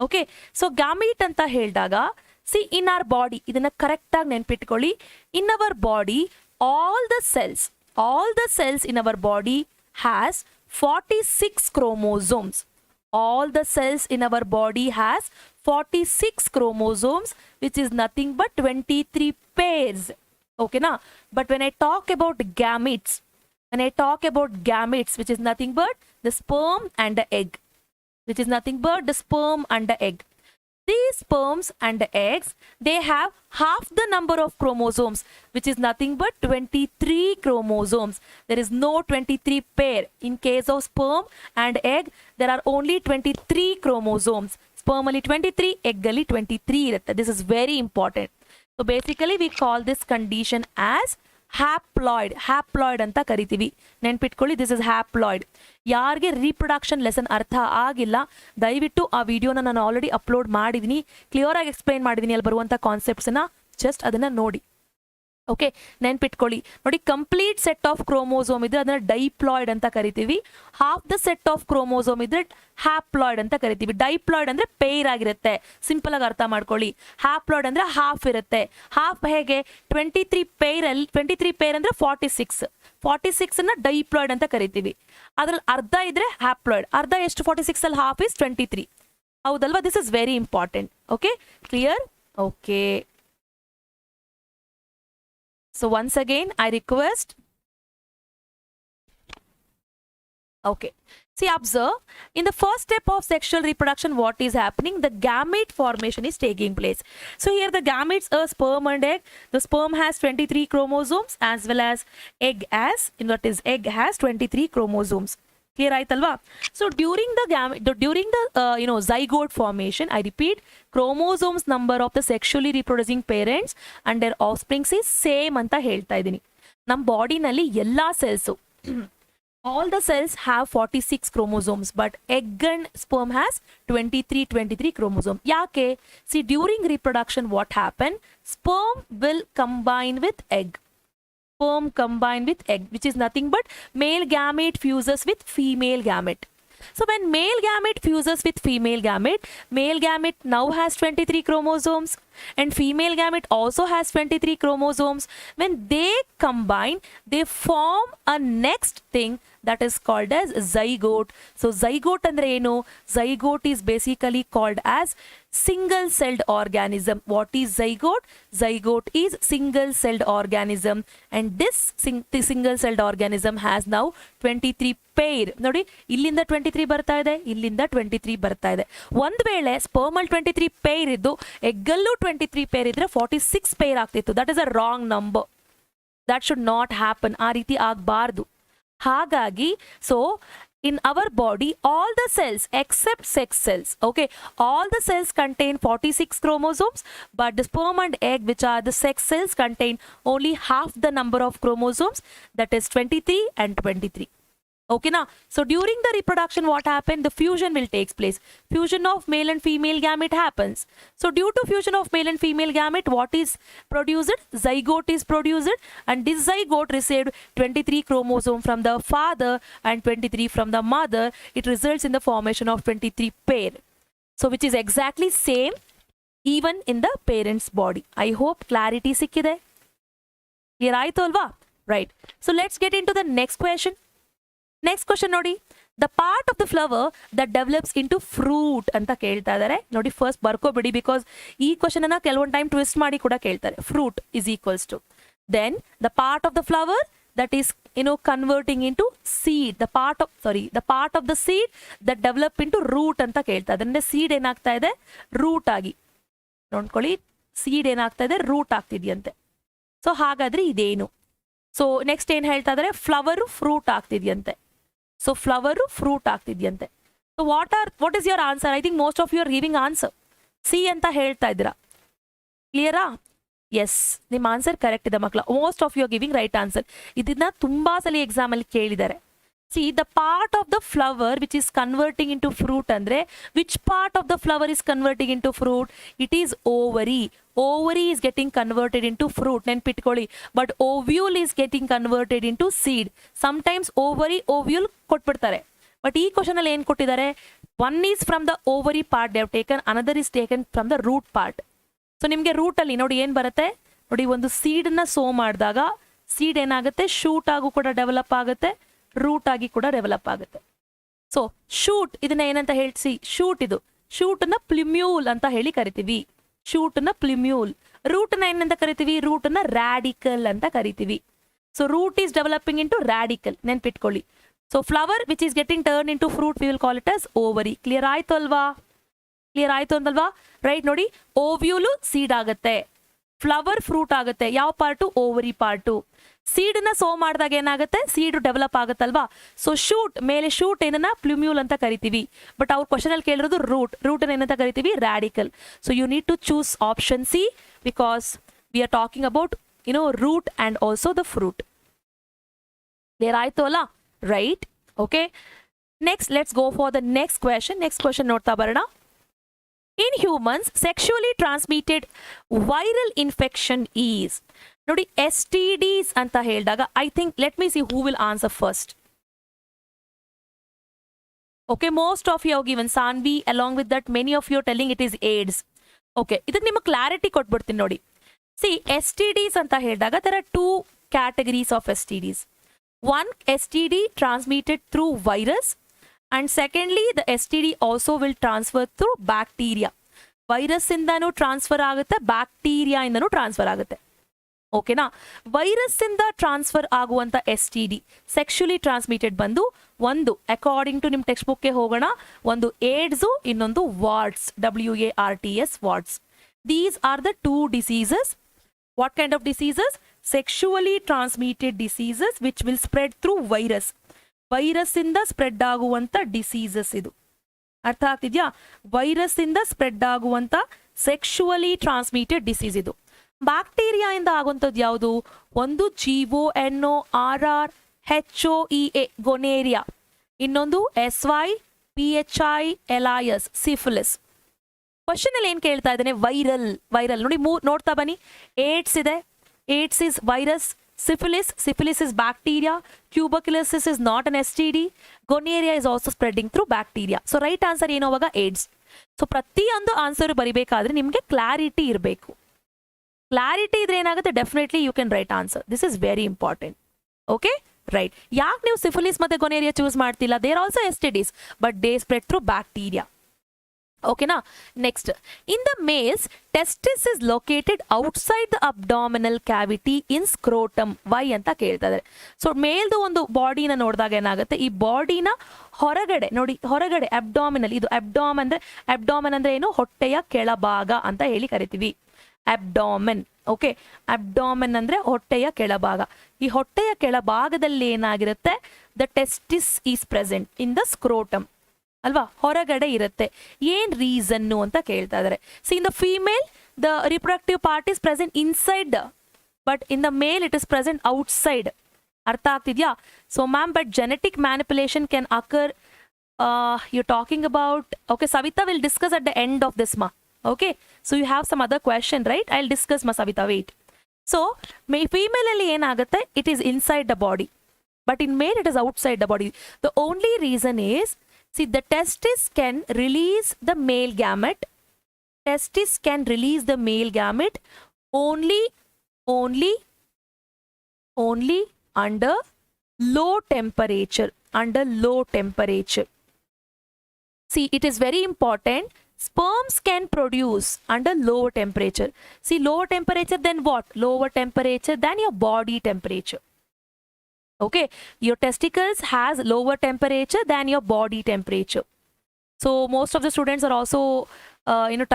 Okay, so gamete anta heldaga, see in our body, idana correct agi nenpitkolli, in our body all the cells in our body has 46 chromosomes. All the cells in our body has 46 chromosomes, which is nothing but 23 pairs. Okay na? But when I talk about gametes, which is nothing but the sperm and the egg, which is nothing but the sperm and the egg. These sperms and the eggs, they have half the number of chromosomes, which is nothing but 23 chromosomes. There is no 23 pair. In case of sperm and egg, there are only 23 chromosomes. Sperm only 23, egg only 23. This is very important. So basically we call this condition as haploid. Haploid anta karitivi. ನೆನ್ಪಿಟ್ಕೊಳ್ಳಿ, this is haploid. ಯಾರಿಗೆ reproduction lesson ಅರ್ಥ ಆಗಿಲ್ಲ, ದಯವಿಟ್ಟು ಆ ವಿಡಿಯೋನ ನಾನು already upload ಮಾಡಿದ್ದೀನಿ, clear ಆಗಿ ಎಕ್ಸ್ಪ್ಲೈನ್ ಮಾಡಿದ್ದೀನಿ. ಅಲ್ಲಿ ಬರುವಂಥ ಕಾನ್ಸೆಪ್ಟ್ಸ್ನ ಜಸ್ಟ್ ಅದನ್ನು ನೋಡಿ. ಓಕೆ, ನೆನ್ಪಿಟ್ಕೊಳ್ಳಿ. ನೋಡಿ, ಕಂಪ್ಲೀಟ್ ಸೆಟ್ ಆಫ್ ಕ್ರೋಮೋಸೋಮ್ ಇದ್ರೆ ಅದನ್ನ ಡೈಪ್ಲಾಯ್ಡ್ ಅಂತ ಕರಿತೀವಿ. Half the set of chromosome ಇದ್ರೆ ಹ್ಯಾಪ್ಲಾಯ್ಡ್ ಅಂತ ಕರಿತೀವಿ. ಡೈಪ್ಲಾಯ್ಡ್ ಅಂದ್ರೆ ಪೇರ್ ಆಗಿರುತ್ತೆ, ಸಿಂಪಲ್ ಆಗಿ ಅರ್ಥ ಮಾಡ್ಕೊಳ್ಳಿ. ಹ್ಯಾಪ್ಲಾಯ್ಡ್ ಅಂದ್ರೆ ಹಾಫ್ ಇರುತ್ತೆ. ಹಾಫ್ ಹೇಗೆ? 23 ಪೇರ್ ಅಂದ್ರೆ 46 ಅನ್ನ ಡೈಪ್ಲಾಯ್ಡ್ ಅಂತ ಕರಿತೀವಿ. ಅದ್ರಲ್ಲಿ ಅರ್ಧ ಇದ್ರೆ ಹ್ಯಾಪ್ಲಾಯ್ಡ್. ಅರ್ಧ ಎಷ್ಟು? 46 ಅಲ್ಲಿ ಹಾಫ್ ಇಸ್ 23. ಹೌದಲ್ವಾ? This is very important. Okay, clear? Okay. So once again, I request. Okay. See, observe. In the first step of sexual reproduction, what is happening? The gamete formation is taking place. So here the gametes are sperm and egg. The sperm has 23 chromosomes as well as egg has 23 chromosomes. Clear ಆಯ್ತಲ್ವಾ? So during the zygote formation, I repeat, chromosomes number of the sexually reproducing parents and their offsprings is same ಅಂತ ಹೇಳ್ತಾ ಇದ್ದೀನಿ. ನಮ್ಮ ಬಾಡಿನಲ್ಲಿ ಎಲ್ಲಾ cells, all the cells have 46 chromosomes, but egg and sperm has 23 chromosome. ಯಾಕೆ? See, during reproduction what happen? Sperm will combine with egg. Sperm combine with egg, which is nothing but male gamete fuses with female gamete. So when male gamete fuses with female gamete now has 23 chromosomes and female gamete also has 23 chromosomes. When they combine, they form a next thing that is called as zygote. So zygote andre eno? Zygote is basically called as single celled organism. What is zygote? Zygote is single celled organism, and this single celled organism has now 23 pair. ನೋಡಿ, ಇಲ್ಲಿಂದ 23 ಬರ್ತಾ ಇದೆ, ಇಲ್ಲಿಂದ 23 ಬರ್ತಾ ಇದೆ. ಒಂದ್ ವೇಳೆ sperm ಅಲ್ಲಿ 23 ಪೇರ್ ಇದ್ದು ಎಗ್ಗಲ್ಲೂ 23 ಪೇರ್ ಇದ್ರೆ 46 ಪೇರ್ ಆಗ್ತಿತ್ತು. That is a wrong number. That should not happen. ಆ ರೀತಿ ಆಗಬಾರ್ದು. ಹಾಗಾಗಿ so in our body, all the cells except sex cells, okay, all the cells contain 46 chromosomes, but the sperm and egg, which are the sex cells, contain only half the number of chromosomes, that is 23 and 23. Okay now, so during the reproduction what happened? The fusion will take place. Fusion of male and female gamete happens. So due to fusion of male and female gamete, what is produced? Zygote is produced, and this zygote received 23 chromosome from the father and 23 from the mother. It results in the formation of 23 pair. So which is exactly same even in the parent's body. I hope clarity sikkide. Clear aaytu alva? Right. So let's get into the next question. Next question ನೋಡಿ. The part of the flower that develops into fruit ಅಂತ ಕೇಳ್ತಾ ಇದ್ದಾರೆ. ನೋಡಿ first ಬರ್ಕೋಬಿಡಿ, because ಈ question ಅನ್ನ ಕೆಲವೊಂದು time twist ಮಾಡಿ ಕೂಡ ಕೇಳ್ತಾರೆ. Fruit is equals to then the part of the flower that is converting into seed, the part of the seed that develop into root ಅಂತ ಕೇಳ್ತಾ ಇದ್ದಾರೆ. ಸೀಡ್ ಏನಾಗ್ತಾ ಇದೆ, ರೂಟ್ ಆಗಿ ನೋಡ್ಕೊಳ್ಳಿ, ಸೀಡ್ ಏನಾಗ್ತಾ ಇದೆ, ರೂಟ್ ಆಗ್ತಿದ್ಯಂತೆ. ಸೊ ಹಾಗಾದ್ರೆ ಇದೇನು? ಸೊ ನೆಕ್ಸ್ಟ್ ಏನ್ ಹೇಳ್ತಾ ಇದ್ದಾರೆ, ಫ್ಲವರು ಫ್ರೂಟ್ ಆಗ್ತಿದ್ಯಂತೆ. ಸೊ ಫ್ಲವರು ಫ್ರೂಟ್ ಆಗ್ತಿದ್ಯಂತೆ. So what is your answer? I think most of you are giving answer C ಅಂತ ಹೇಳ್ತಾ ಇದ್ದೀರಾ. ಕ್ಲಿಯರಾ? ಎಸ್, ನಿಮ್ಮ ಆನ್ಸರ್ ಕರೆಕ್ಟ್ ಇದೆ ಮಕ್ಕಳ. Most of you are giving right answer. ಇದನ್ನ ತುಂಬಾ ಸಲ ಎಕ್ಸಾಮ್ ಅಲ್ಲಿ ಕೇಳಿದ್ದಾರೆ. See the part of the flower which is converting into fruit ಅಂದ್ರೆ which part of the flower is converting into fruit? It is ovary. Ovary is getting converted into fruit. ನೆನ್ಪಿಟ್ಕೊಳ್ಳಿ. But ovule is getting converted into seed. sometimes ovary ovule ಕೊಟ್ಬಿಡ್ತಾರೆ. But ಈ question ಅಲ್ಲಿ ಏನ್ ಕೊಟ್ಟಿದ್ದಾರೆ, one is from the ovary part they have taken, another is taken from the root part. So ನಿಮ್ಗೆ root ಅಲ್ಲಿ ನೋಡಿ ಏನ್ ಬರುತ್ತೆ, ನೋಡಿ ಒಂದು ಸೀಡ್ ನ ಸೋ ಮಾಡಿದಾಗ ಸೀಡ್ ಏನಾಗುತ್ತೆ, ಶೂಟ್ ಆಗು ಕೂಡ ಡೆವಲಪ್ ಆಗುತ್ತೆ, ರೂಟ್ ಆಗಿ ಕೂಡ ಡೆವಲಪ್ ಆಗುತ್ತೆ. ಸೊ ಶೂಟ್ ಇದನ್ನ ಏನಂತ ಹೇಳ್ಸಿ, ಶೂಟ್ ಇದು ಶೂಟ್ ನ ಪ್ಲಿಮ್ಯೂಲ್ ಅಂತ ಹೇಳಿ ಕರಿತೀವಿ. ಶೂಟ್ ನ ಪ್ಲಿಮ್ಯೂಲ್. ರೂಟ್ ನ ಏನಂತ ಕರಿತೀವಿ, ರೂಟ್ ನ ರಾಡಿಕಲ್ ಅಂತ ಕರಿತೀವಿ. So root is developing into radicle, ನೆನ್ಪಿಟ್ಕೊಳ್ಳಿ. So flower which is getting turn into fruit we will call it as ovary. Clear ಆಯ್ತು ಅಲ್ವಾ? ಕ್ಲಿಯರ್ ಆಯ್ತು ಅಂತಲ್ವಾ? ರೈಟ್. ನೋಡಿ ಓವ್ಯೂಲು ಸೀಡ್ ಆಗುತ್ತೆ, ಫ್ಲವರ್ ಫ್ರೂಟ್ ಆಗುತ್ತೆ. ಯಾವ ಪಾರ್ಟು? Ovary part. ಸೀಡ್ ನ ಸೋ ಮಾಡಿದಾಗ ಏನಾಗುತ್ತೆ, ಸೀಡ್ ಡೆವಲಪ್ ಆಗುತ್ತಲ್ವಾ. ಸೊ ಶೂಟ್ ಮೇಲೆ ಶೂಟ್ ಏನನ್ನ ಪ್ಲ್ಯೂಮ್ಯೂಲ್ ಅಂತ ಕರಿತೀವಿ. ಬಟ್ ಅವ್ರ ಕ್ವಶನ್ ಅಲ್ಲಿ ಕೇಳಿರೋದು ರೂಟ್. ರೂಟ್ ಏನಂತ ಕರಿತೀವಿ, radical. So you need to choose option C because we are talking about root and also the fruit. Clear ಆಯ್ತು ಅಲ್ಲ? Right. Okay, next let's go for the next question. Next question ನೋಡ್ತಾ ಬರೋಣ. In humans, sexually transmitted viral infection is. ನೋಡಿ STDs ಅಂತ ಹೇಳಿದಾಗ I think let me see who will answer first. Okay, most of you have given Saanvi, along with that many of you are telling it is AIDS. Okay, ಇದಕ್ಕೆ ನಿಮಗೆ clarity ಕೊಟ್ಬಿಡ್ತೀನಿ ನೋಡಿ. C STDs ಅಂತ ಹೇಳಿದಾಗ there are two categories of STDs. One STD transmitted through virus. And secondly, the STD also will transfer through bacteria. Virus ಇಂದನೂ transfer ಆಗುತ್ತೆ, bacteria ಇಂದನೂ transfer ಆಗುತ್ತೆ. ಓಕೆನಾ? ವೈರಸ್ ಇಂದ ಟ್ರಾನ್ಸ್ಫರ್ ಆಗುವಂತ STD ಸೆಕ್ಷುಲಿ ಟ್ರಾನ್ಸ್ಮಿಟೆಡ್ ಬಂದು ಒಂದು ಅಕಾರ್ಡಿಂಗ್ ಟು ನಿಮ್ ಟೆಕ್ಸ್ಟ್ ಬುಕ್ಗೆ ಹೋಗೋಣ, ಒಂದು ಏಡ್ಸು, ಇನ್ನೊಂದು wards, WARTS wards. These are the two diseases. What kind of diseases? Sexually transmitted diseases which will spread through virus. Virus ಇಂದ ಸ್ಪ್ರೆಡ್ ಆಗುವಂತ ಡಿಸೀಸಸ್ ಇದು. ಅರ್ಥ ಆಗ್ತಿದ್ಯಾ? ವೈರಸ್ ಇಂದ ಸ್ಪ್ರೆಡ್ ಆಗುವಂತ ಸೆಕ್ಷುವಲಿ ಟ್ರಾನ್ಸ್ಮಿಟೆಡ್ ಡಿಸೀಸ್ ಇದು. ಬ್ಯಾಕ್ಟೀರಿಯಾ ಇಂದ ಆಗುವಂಥದ್ದು ಯಾವುದು? ಒಂದು GONORRHOEA ಗೊನೇರಿಯಾ, ಇನ್ನೊಂದು SYPHILIS ಸಿಫಿಲಿಸ್. ಕ್ವಶನ್ ಅಲ್ಲಿ ಏನ್ ಕೇಳ್ತಾ ಇದ್ದಾನೆ? ವೈರಲ್. ವೈರಲ್ ನೋಡಿ ನೋಡ್ತಾ ಬನ್ನಿ. ಏಡ್ಸ್ ಇದೆ, AIDS is virus. Syphilis is bacteria. Tuberculosis is not an STD. Gonorrhea is also spreading through bacteria. So right answer ಏನು ಅವಾಗ? AIDS. ಸೊ ಪ್ರತಿಯೊಂದು ಆನ್ಸರ್ ಬರಿಬೇಕಾದ್ರೆ ನಿಮಗೆ ಕ್ಲಾರಿಟಿ ಇರಬೇಕು. ಕ್ಲಾರಿಟಿ ಇದ್ರೆ ಏನಾಗುತ್ತೆ, definitely you can write answer. This is very important. Okay, right. ಯಾಕೆ ನೀವು ಸಿಫಿಲಿಸ್ ಮತ್ತೆ ಗೊನೇರಿಯಾ ಚೂಸ್ ಮಾಡ್ತಿಲ್ಲ? There also STDs but they spread through bacteria. ಓಕೆನಾ? Next, in the males testis is located outside the abdominal cavity in scrotum. Why ಅಂತ ಕೇಳ್ತಾ ಇದ್ದಾರೆ. So ಮೇಲ್ದು ಒಂದು ಬಾಡಿನ ನೋಡಿದಾಗ ಏನಾಗುತ್ತೆ, ಈ ಬಾಡಿನ ಹೊರಗಡೆ ನೋಡಿ, ಹೊರಗಡೆ ಅಬ್ಡಾಮಿನಲ್, ಇದು ಅಬ್ಡಾಮನ್ ಅಂದ್ರೆ ಏನು? ಹೊಟ್ಟೆಯ ಕೆಳಭಾಗ ಅಂತ ಹೇಳಿ ಕರಿತೀವಿ, ಅಬ್ಡಾಮನ್. ಓಕೆ, ಅಬ್ಡಾಮನ್ ಅಂದ್ರೆ ಹೊಟ್ಟೆಯ ಕೆಳಭಾಗ. ಈ ಹೊಟ್ಟೆಯ ಕೆಳಭಾಗದಲ್ಲಿ ಏನಾಗಿರುತ್ತೆ, the testis is present in the scrotum ಅಲ್ವಾ, ಹೊರಗಡೆ ಇರುತ್ತೆ. ಏನ್ ರೀಸನ್ನು ಅಂತ ಕೇಳ್ತಾ ಇದಾರೆ. See in the female the reproductive part is present inside, but in the male it is present outside. ಅರ್ಥ ಆಗ್ತಿದ್ಯಾ? So ma'am, but genetic manipulation can occur. You talking about, okay, Savita will discuss at the end of this ಮಾ. Okay, so you have some other question, right? I will discuss ಮಾ Savita, wait. So female ಅಲ್ಲಿ ಏನಾಗುತ್ತೆ, it is inside the body, but in male it is outside the body. The only reason is, see, the testis can release the male gamete. Testis can release the male gamete only under low temperature. under low temperature. See, it is very important. Sperms can produce under lower temperature. See, lower temperature than what? Lower temperature than your body temperature. Okay, your testicles has lower temperature than your body temperature. So most of the students are also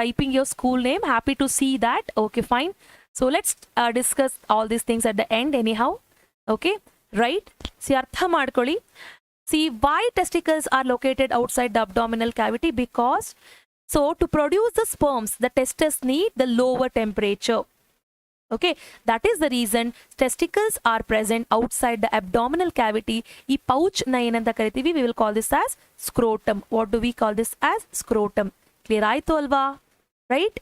typing your school name. Happy to see that. Okay, fine. So let's discuss all these things at the end anyhow. Okay, right? See, artha madkoli. See, why testicles are located outside the abdominal cavity? Because, so to produce the sperms, the testes need the lower temperature. Okay, that is the reason testicles are present outside the abdominal cavity. E pouch na enanta karitivi, we will call this as scrotum. What do we call this as? Scrotum. Clear aaytu alva? Right?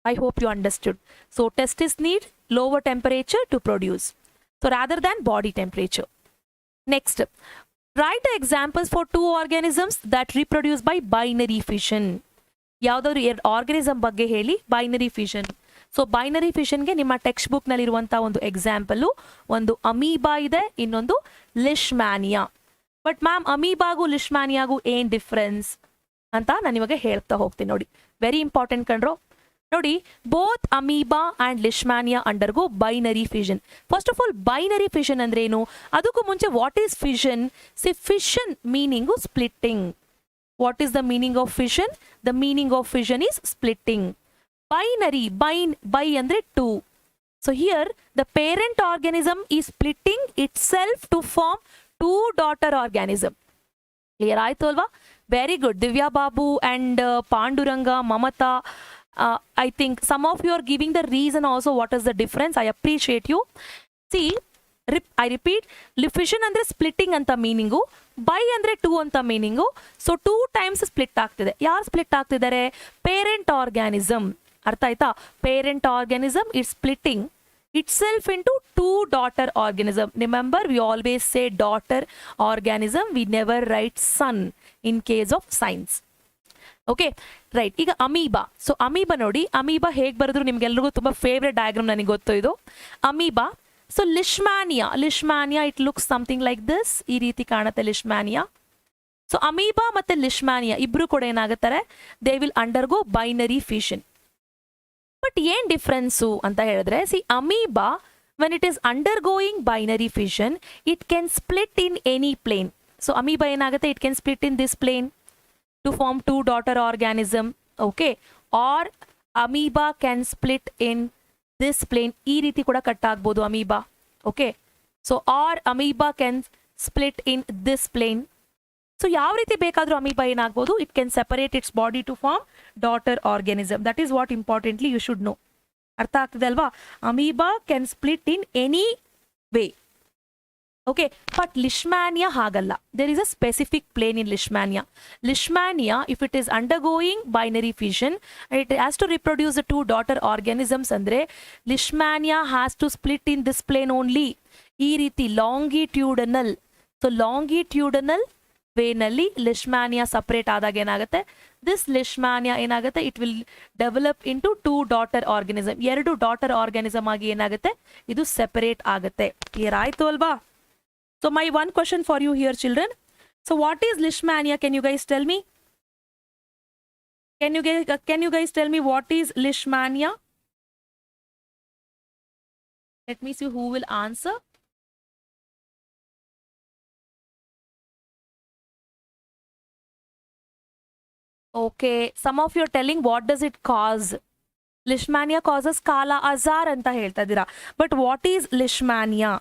I hope you understood. So testes need lower temperature to produce. So rather than body temperature. Next, write the examples for two organisms that reproduce by binary fission. ಯಾವ್ದಾದ್ರು ಎರಡು organism ಬಗ್ಗೆ ಹೇಳಿ, binary fission. So binary ಫಿಷನ್ಗೆ ನಿಮ್ಮ text book ನಲ್ಲಿ ಇರುವಂತಹ ಒಂದು example, ಒಂದು amoeba ಇದೆ, ಇನ್ನೊಂದು ಲಿಶ್ಮ್ಯಾನಿಯಾ. ಬಟ್ ಮ್ಯಾಮ್, ಅಮೀಬಾಗೂ ಲಿಶ್ಮ್ಯಾನಿಯಾಗೂ ಏನ್ ಡಿಫ್ರೆನ್ಸ್ ಅಂತ ನಾನು ಇವಾಗ ಹೇಳ್ತಾ ಹೋಗ್ತೀನಿ. ನೋಡಿ, ವೆರಿ ಇಂಪಾರ್ಟೆಂಟ್ ಕಣ್ರೋ. ನೋಡಿ, both amoeba and Leishmania undergo binary fission. First of all, binary fission ಅಂದ್ರೆ ಏನು? ಅದಕ್ಕೂ ಮುಂಚೆ what is fission? See, fission meaning splitting. What is the meaning of fission? The meaning of fission is splitting. Binary, bi andre two. So here the parent organism is splitting itself to form two daughter organism. Clear aaytu alva? Very good. Divya Babu and Panduranga, Mamata. I think some of you are giving the reason also what is the difference. I appreciate you. See, I repeat, fission andre splitting anta meaning, bi ಅಂದ್ರೆ two ಅಂತ meaning. So 2 times split ಆಗ್ತಿದೆ. ಯಾರು split ಆಗ್ತಿದ್ದಾರೆ? Parent organism. ಅರ್ಥ ಆಯ್ತಾ? Parent organism it splitting itself into 2 daughter organism. Remember, we always say daughter organism, we never write son in case of science. Okay, right. ಈಗ amoeba. So amoeba ನೋಡಿ, amoeba ಹೇಗೆ ಬರೆದ್ರು ನಿಮ್ಗೆಲ್ರಿಗೂ ತುಂಬಾ favourite diagram, ನನಗೆ ಗೊತ್ತು ಇದು amoeba. So Leishmania, it looks something like this. ಈ ರೀತಿ ಕಾಣುತ್ತೆ Leishmania. So ಅಮೀಬಾ ಮತ್ತೆ Leishmania ಇಬ್ರು ಕೂಡ ಏನಾಗುತ್ತಾರೆ? They will undergo binary fission. But ಏನ್ ಡಿಫ್ರೆನ್ಸು ಅಂತ ಹೇಳಿದ್ರೆ, C, amoeba when it is undergoing binary fission, it can split in any plane. So amoeba ಏನಾಗುತ್ತೆ? It can split in this plane to form 2 daughter organism. Okay, or amoeba can split in this plane. ಈ ರೀತಿ ಕೂಡ cut ಆಗ್ಬೋದು amoeba. Okay, so our amoeba can split in this plane. So ಯಾವ ರೀತಿ ಬೇಕಾದ್ರೂ amoeba ಏನಾಗ್ಬೋದು? It can separate its body to form daughter organism. That is what importantly you should know. ಅರ್ಥ ಆಗ್ತದೆ ಅಲ್ವಾ? Amoeba can split in any way. Okay, but Leishmania ಹಾಗಲ್ಲ. There is a specific plane in Leishmania. Leishmania, if it is undergoing binary fission and it has to reproduce 2 daughter organisms ಅಂದ್ರೆ Leishmania has to split in this plane only. ಈ ರೀತಿ longitudinal. So longitudinal ವೇನಲ್ಲಿ Leishmania separate ಆದಾಗ ಏನಾಗುತ್ತೆ? This Leishmania ಏನಾಗುತ್ತೆ? It will develop into 2 daughter organism. 2 daughter organism ಆಗಿ ಏನಾಗುತ್ತೆ? ಇದು ಸೆಪರೇಟ್ ಆಗುತ್ತೆ. ಕ್ಲಿಯರ್ ಆಯ್ತು ಅಲ್ವಾ? So my one question for you here, children. So what is Leishmania? Can you guys tell me? Can you guys tell me what is Leishmania? Let me see who will answer. Okay, some of you are telling what does it cause? Leishmania causes kala azar anta ಹೇಳ್ತಾ ಇದ್ದೀರಾ. But what is Leishmania?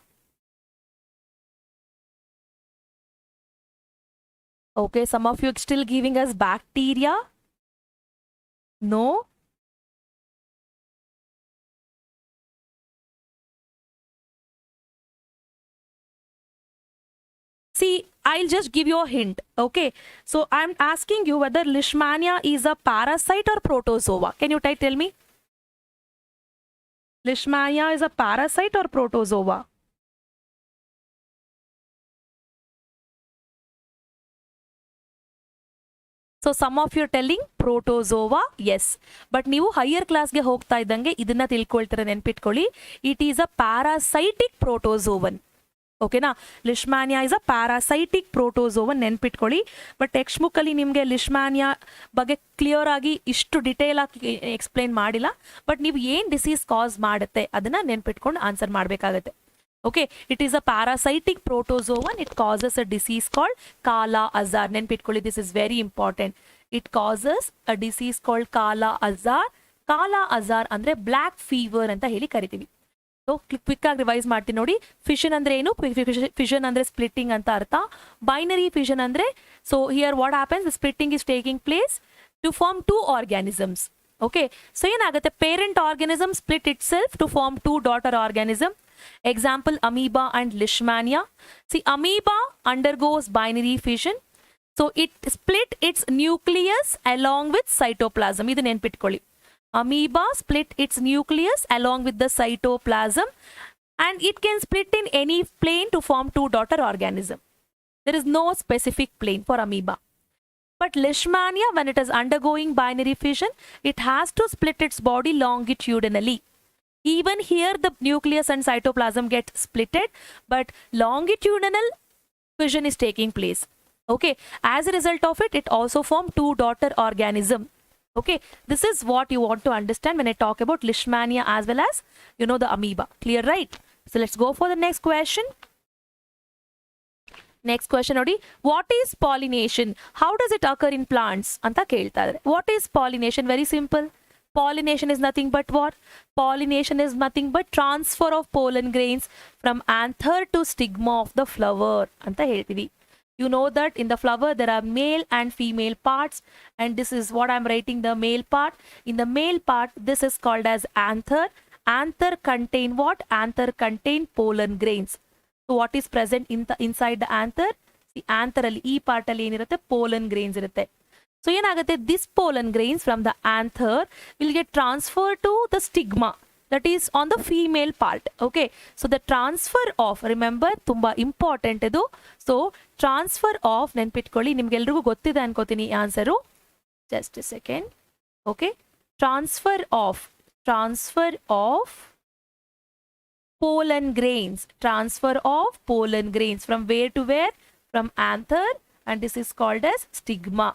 Okay, some of you still giving us bacteria. No? See, I'll just give you a hint. Okay, so I'm asking you whether Leishmania is a parasite or protozoa. Can you tell me? Leishmania is a parasite or protozoa? So some of you telling protozoa. Yes, but ನೀವು higher ಕ್ಲಾಸ್ಗೆ ಹೋಗ್ತಾ ಇದ್ದಂಗೆ ಇದನ್ನ ತಿಳ್ಕೊಳ್ತಾರೆ, ನೆನ್ಪಿಟ್ಕೊಳ್ಳಿ. It is a parasitic protozoan. ಓಕೆನಾ. Leishmania is a parasitic protozoan ನೆನ್ಪಿಟ್ಕೊಳ್ಳಿ. But text ಬುಕ್ಕಲ್ಲಿ ನಿಮಗೆ ಲಿಶ್ಮ್ಯಾನಿಯಾ ಬಗ್ಗೆ ಕ್ಲಿಯರ್ ಆಗಿ ಇಷ್ಟು ಡಿಟೇಲ್ ಆಗಿ ಎಕ್ಸ್ಪ್ಲೇನ್ ಮಾಡಿಲ್ಲ. ಬಟ್ ನೀವು ಏನು ಡಿಸೀಸ್ ಕಾಸ್ ಮಾಡುತ್ತೆ ಅದನ್ನು ನೆನ್ಪಿಟ್ಕೊಂಡು ಆನ್ಸರ್ ಮಾಡಬೇಕಾಗತ್ತೆ. Okay, it is a parasitic protozoan. It causes a disease called Kala Azar. Nenpitkolli, this is very important. It causes a disease called Kala Azar. Kala Azar andre black fever anta heli karitivi. So quick ಆಗಿ revise ಮಾಡ್ತೀನಿ ನೋಡಿ. Fission ಅಂದ್ರೆ ಏನು? Fission ಅಂದ್ರೆ splitting ಅಂತ ಅರ್ಥ. Binary fission ಅಂದ್ರೆ, so here what happens, the splitting is taking place to form two organisms. Okay, so ಏನಾಗುತ್ತೆ, parent organism split itself to form two daughter organism. Example, amoeba and leishmania. See, amoeba undergoes binary fission. So it split its nucleus along with cytoplasm. Idu nenpitkolli. Amoeba split its nucleus along with the cytoplasm, and it can split in any plane to form two daughter organism. There is no specific plane for amoeba. But leishmania, when it is undergoing binary fission, it has to split its body longitudinally. Even here the nucleus and cytoplasm get splitted, but longitudinal fission is taking place. Okay, as a result of it, it also formed two daughter organism. Okay, this is what you want to understand when I talk about leishmania as well as, you know, the amoeba. Clear, right? So let's go for the next question. Next question nodi, what is pollination? How does it occur in plants anta kelta idare. What is pollination? Very simple. Pollination is nothing but what? Pollination is nothing but transfer of pollen grains from anther to stigma of the flower anta heltivi. You know that in the flower there are male and female parts, and this is what I'm writing, the male part. In the male part, this is called as anther. Anther contain what? Anther contain pollen grains. So what is present in the inside the anther? The anther alli ee part alli enirutte, pollen grains irutte. So ಏನಾಗುತ್ತೆ, this pollen grains from the anther will get transferred to the stigma, that is on the female part. Okay, so the transfer of, remember, ತುಂಬಾ important ಇದು. So transfer of ನೆನ್ಪಿಟ್ಕೊಳ್ಳಿ, ನಿಮ್ಗೆಲ್ರಿಗೂ ಗೊತ್ತಿದೆ ಅನ್ಕೋತೀನಿ answer. Just A second. Okay, transfer of pollen grains, transfer of pollen grains from where to where? From anther, and this is called as stigma.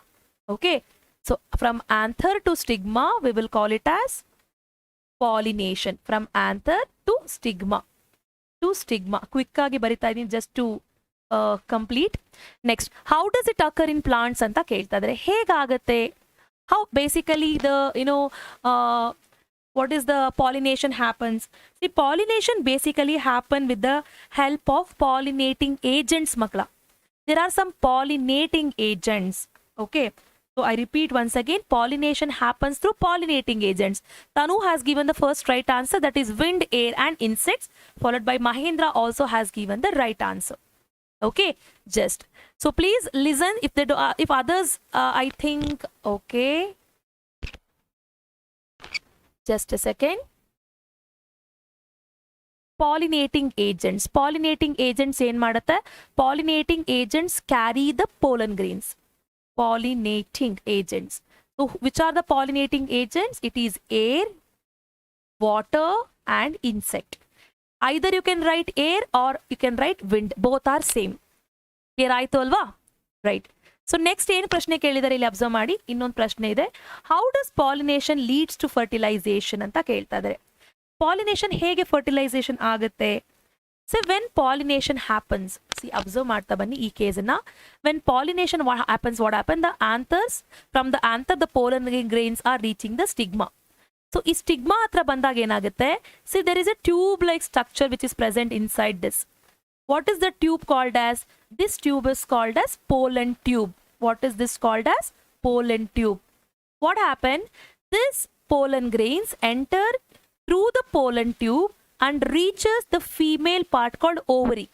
Okay, so from anther to stigma we will call it as pollination. From anther to stigma. Quick agi barita idini just to complete. Next, how does it occur in plants anta kelta idare. ಹೇಗಾಗುತ್ತೆ? How basically the, you know, what is the pollination happens? See, pollination basically happen with the help of pollinating agents makla. There are some pollinating agents. Okay, so I repeat once again, pollination happens through pollinating agents. Tanu has given the first right answer, that is wind, air and insects, followed by Mahendra also has given the right answer. Okay, just so please listen if they do, if others I think, okay, just a second. Pollinating agents ಏನ್ ಮಾಡುತ್ತೆ? Pollinating agents carry the pollen grains. Pollinating agents. So which are the pollinating agents? It is air, water and insect. Either you can write air or you can write wind. Both are same. Clear ಆಯ್ತು ಅಲ್ವಾ? Right. So next ಏನು ಪ್ರಶ್ನೆ ಕೇಳಿದರೆ ಇಲ್ಲಿ observe ಮಾಡಿ. ಇನ್ನೊಂದು ಪ್ರಶ್ನೆ ಇದೆ. How does pollination leads to fertilization ಅಂತ ಕೇಳ್ತಾ ಇದ್ದಾರೆ. Pollination ಹೇಗೆ fertilization ಆಗುತ್ತೆ? So when pollination happens, see, observe ಮಾಡ್ತಾ ಬನ್ನಿ ಈ ಕೇಸನ್ನ. When pollination what happens? The anthers, from the anther the pollen grains are reaching the stigma. So ಈ stigma ಹತ್ರ ಬಂದಾಗ ಏನಾಗುತ್ತೆ? See, there is a tube like structure which is present inside this. What is the tube called as? This tube is called as pollen tube. What is this called as? Pollen tube. What happened? This pollen grains enter through the pollen tube and reaches the female part called ovary.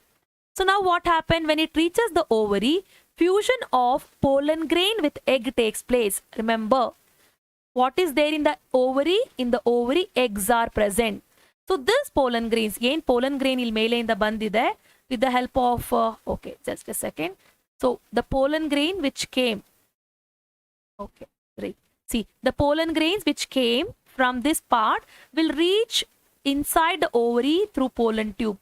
So now what happened? When it reaches the ovary, fusion of pollen grain with egg takes place. Remember, what is there in the ovary? In the ovary, eggs are present. So this pollen grains, again pollen grain il mele inda bandide with the help of, okay, just a second. So the pollen grain which came, okay, great. See, the pollen grains which came from this part will reach inside the ovary through pollen tube.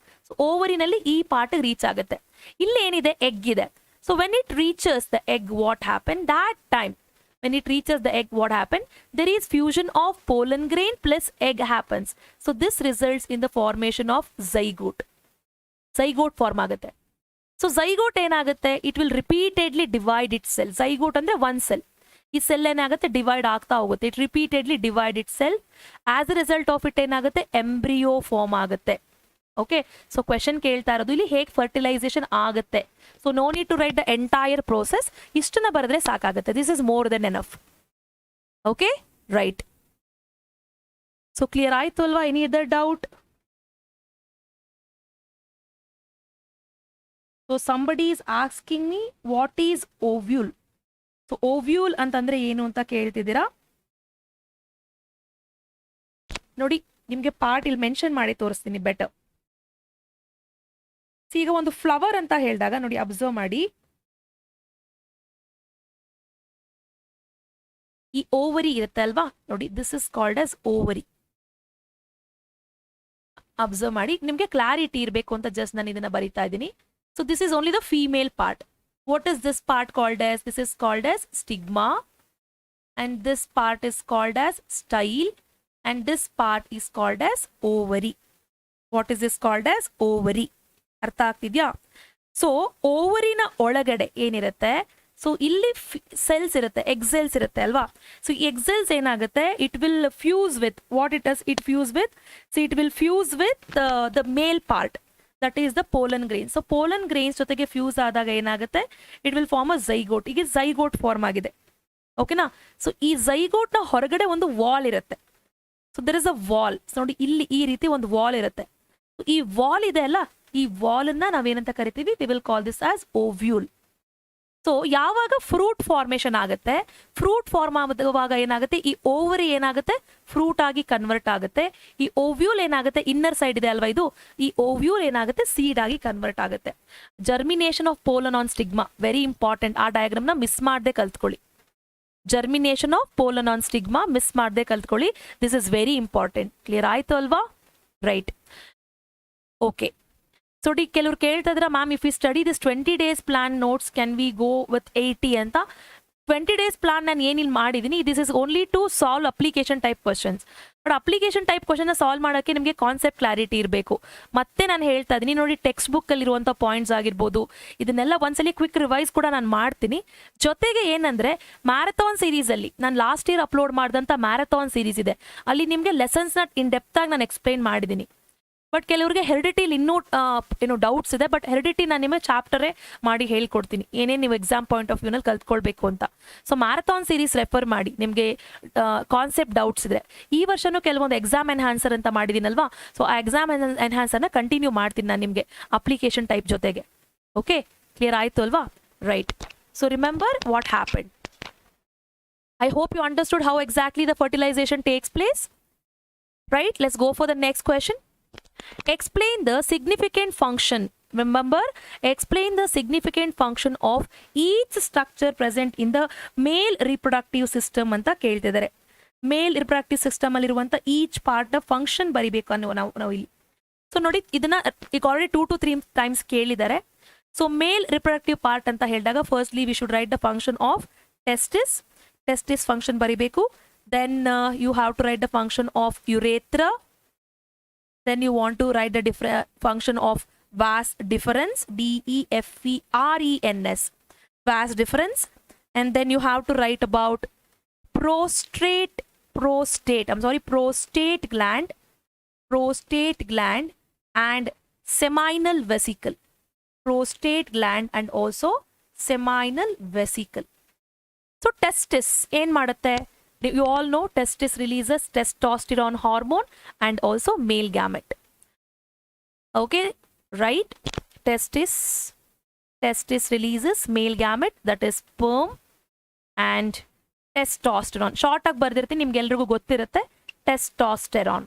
ಓವರಿನಲ್ಲಿ ಈ part reach ಆಗುತ್ತೆ. ಇಲ್ಲಿ ಏನಿದೆ, egg ಇದೆ. So when it reaches the egg, what happen that time, when it reaches the egg, what happened, there is fusion of pollen grain plus egg happens. So this results in the formation of zygote. Zygote form ಆಗುತ್ತೆ. So zygote ಏನಾಗುತ್ತೆ, it will repeatedly divide itself. Zygote ಅಂದ್ರೆ one cell. ಈ cell ಏನಾಗುತ್ತೆ, divide ಆಗ್ತಾ ಹೋಗುತ್ತೆ. It repeatedly divide itself. As a result of it ಏನಾಗುತ್ತೆ, embryo form ಆಗುತ್ತೆ. Okay, so question ಕೇಳ್ತಾ ಇರೋದು ಇಲ್ಲಿ ಹೇಗೆ ಫರ್ಟಿಲೈಸೇಷನ್ ಆಗುತ್ತೆ. So no need to write the entire process, ಇಷ್ಟನ್ನ ಬರೆದ್ರೆ ಸಾಕಾಗುತ್ತೆ. This is more than enough. Okay, right. So clear ಆಯ್ತು ಅಲ್ವಾ? Any other doubt? So somebody is asking me what is ovule. So ovule ಅಂತಂದ್ರೆ ಏನು ಅಂತ ಕೇಳ್ತಿದ್ದೀರಾ ನೋಡಿ. ನಿಮ್ಗೆ ಪಾರ್ಟ್ ಇಲ್ಲಿ ಮೆನ್ಷನ್ ಮಾಡಿ ತೋರಿಸ್ತೀನಿ ಬೆಟರ್. ಈಗ ಒಂದು ಫ್ಲವರ್ ಅಂತ ಹೇಳಿದಾಗ ನೋಡಿ, ಅಬ್ಸರ್ವ್ ಮಾಡಿ, ಈ ಓವರಿ ಇರುತ್ತೆ ಅಲ್ವಾ ನೋಡಿ, this is called as ovary. Observe ಮಾಡಿ, ನಿಮ್ಗೆ ಕ್ಲಾರಿಟಿ ಇರಬೇಕು ಅಂತ ಜಸ್ಟ್ ನಾನು ಇದನ್ನ ಬರಿತಾ ಇದ್ದೀನಿ. So this is only the female part. What is this part called as? This is called as stigma, and this part is called as style, and this part is called as ovary. What is this called as? Ovary. ಅರ್ಥ ಆಗ್ತಿದ್ಯಾ? So ಓವರಿನ ಒಳಗಡೆ ಏನಿರುತ್ತೆ, so ಇಲ್ಲಿ cells ಇರುತ್ತೆ, egg cells ಇರುತ್ತೆ ಅಲ್ವಾ. So ಈ egg cells ಏನಾಗುತ್ತೆ, it will fuse with what it does, it fuse with, so it will fuse with the male part, that is the pollen grains. So pollen grains ಜೊತೆಗೆ fuse ಆದಾಗ ಏನಾಗುತ್ತೆ, it will form a zygote. ಈಗ zygote form ಆಗಿದೆ. ಓಕೆನಾ? So ಈ ಝೈಗೋಟ್ನ ಹೊರಗಡೆ ಒಂದು ವಾಲ್ ಇರುತ್ತೆ. So there is a wall. ನೋಡಿ, ಇಲ್ಲಿ ಈ ರೀತಿ ಒಂದು ವಾಲ್ ಇರುತ್ತೆ. ಈ ವಾಲ್ ಇದೆ ಅಲ್ಲ, ಈ ವಾಲ್ ಅನ್ನ ನಾವೇನಂತ ಕರಿತೀವಿ, V will call this as ovule. So ಯಾವಾಗ ಫ್ರೂಟ್ ಫಾರ್ಮೇಶನ್ ಆಗುತ್ತೆ, ಫ್ರೂಟ್ ಫಾರ್ಮ್ ಆಗುವಾಗ ಏನಾಗುತ್ತೆ, ಈ ಓವರಿ ಏನಾಗುತ್ತೆ, ಫ್ರೂಟ್ ಆಗಿ ಕನ್ವರ್ಟ್ ಆಗುತ್ತೆ. ಈ ಓವ್ಯೂಲ್ ಏನಾಗುತ್ತೆ, ಇನ್ನರ್ ಸೈಡ್ ಇದೆ ಅಲ್ವಾ ಇದು, ಈ ಓವ್ಯೂಲ್ ಏನಾಗುತ್ತೆ, ಸೀಡ್ ಆಗಿ ಕನ್ವರ್ಟ್ ಆಗುತ್ತೆ. Germination of pollen on stigma very important. ಆ ಡಯಾಗ್ರಾಮ್ ನ ಮಿಸ್ ಮಾಡದೆ ಕಲ್ತ್ಕೊಳ್ಳಿ. Germination of pollen on stigma miss ಮಾಡದೆ ಕಲ್ತ್ಕೊಳ್ಳಿ. This is very important. Clear ಆಯ್ತು ಅಲ್ವಾ? ರೈಟ್. ಓಕೆ, ಸೊ ಕೆಲವ್ರು ಕೇಳ್ತಾ ಇದ್ರ, ma'am if you study this 20 days plan notes can we go with 80 ಅಂತ. 20 days ಪ್ಲಾನ್ ನಾನು ಏನಿಲ್ಲಿ ಮಾಡಿದ್ದೀನಿ, this is only to solve application type questions. But application type question solve ಮಾಡೋಕ್ಕೆ ನಿಮಗೆ ಕಾನ್ಸೆಪ್ಟ್ ಕ್ಲಾರಿಟಿ ಇರಬೇಕು. ಮತ್ತೆ ನಾನು ಹೇಳ್ತಾ ಇದ್ದೀನಿ ನೋಡಿ, ಟೆಕ್ಸ್ಟ್ ಬುಕ್ ಅಲ್ಲಿರುವಂಥ ಪಾಯಿಂಟ್ಸ್ ಆಗಿರ್ಬೋದು, ಇದನ್ನೆಲ್ಲ ಒಂದ್ಸಲಿ ಕ್ವಿಕ್ ರಿವೈಸ್ ಕೂಡ ನಾನು ಮಾಡ್ತೀನಿ. ಜೊತೆಗೆ ಏನಂದ್ರೆ, ಮ್ಯಾರಥಾನ್ ಸೀರೀಸ್ ಅಲ್ಲಿ ನಾನು ಲಾಸ್ಟ್ ಇಯರ್ ಅಪ್ಲೋಡ್ ಮಾಡಿದಂಥ ಮ್ಯಾರಥಾನ್ ಸೀರೀಸ್ ಇದೆ, ಅಲ್ಲಿ ನಿಮಗೆ ಲೆಸನ್ಸ್ನ ಇನ್ ಡೆಪ್ತ್ ಆಗಿ ನಾನು ಎಕ್ಸ್ಪ್ಲೈನ್ ಮಾಡಿದ್ದೀನಿ. ಬಟ್ ಕೆಲವರಿಗೆ ಹೆರಿಡಿಟಿಲಿ ಇನ್ನೂ ಏನು ಡೌಟ್ಸ್ ಇದೆ. ಬಟ್ ಹೆರಿಡಿಟಿ ನಾನು ನಿಮಗೆ ಚಾಪ್ಟರೇ ಮಾಡಿ ಹೇಳ್ಕೊಡ್ತೀನಿ, ಏನೇನು ನೀವು ಎಕ್ಸಾಮ್ ಪಾಯಿಂಟ್ ಆಫ್ ವ್ಯೂನಲ್ಲಿ ಕಲ್ತ್ಕೊಳ್ಬೇಕು ಅಂತ. ಸೊ ಮ್ಯಾರಥಾನ್ ಸೀರೀಸ್ ರೆಫರ್ ಮಾಡಿ ನಿಮಗೆ ಕಾನ್ಸೆಪ್ಟ್ ಡೌಟ್ಸ್ ಇದ್ರೆ. ಈ ವರ್ಷನೂ ಕೆಲವೊಂದು ಎಕ್ಸಾಮ್ ಎನ್ಹಾನ್ಸರ್ ಅಂತ ಮಾಡಿದ್ದೀನಲ್ವಾ, ಸೊ ಆ ಎಕ್ಸಾಮ್ ಎನ್ಹಾನ್ಸರ್ನ ಕಂಟಿನ್ಯೂ ಮಾಡ್ತೀನಿ ನಾನು ನಿಮಗೆ ಅಪ್ಲಿಕೇಶನ್ ಟೈಪ್ ಜೊತೆಗೆ. ಓಕೆ, ಕ್ಲಿಯರ್ ಆಯಿತು ಅಲ್ವಾ? Right. So remember what happen. I hope you understood how exactly the fertilisation takes place. Right, let's go for the next question. Explain the significant function. Remember, explain the significant function of each structure present in the male reproductive system ಅಂತ ಕೇಳ್ತಿದ್ದಾರೆ. Male reproductive system ಅಲ್ಲಿರುವಂಥ each part ನ function ಬರಿಬೇಕು ಅನ್ನೋ ನಾವು ಇಲ್ಲಿ. So ನೋಡಿ, ಇದನ್ನ ಈಗ ಆಲ್ರೆಡಿ 2 to 3 times ಕೇಳಿದ್ದಾರೆ. ಸೊ ಮೇಲ್ ರಿಪ್ರೊಡಕ್ಟಿವ್ ಪಾರ್ಟ್ ಅಂತ ಹೇಳಿದಾಗ firstly we should write the function of testis. Testis function ಬರಿಬೇಕು. Then you have to write the function of urethra. Then you want to write the function of vas deferens, DEFERENS, vas deferens. And then you have to write about prostate gland and seminal vesicle. Prostate gland and also seminal vesicle. So testis ಏನ್ ಮಾಡುತ್ತೆ? You all know testis releases testosterone hormone and also male gamete. Okay, right? Testis releases male gamete, that is sperm and testosterone. Short ಆಗಿ ಬರ್ದಿರ್ತೀನಿ, ನಿಮ್ಗೆಲ್ರಿಗೂ ಗೊತ್ತಿರುತ್ತೆ, testosterone.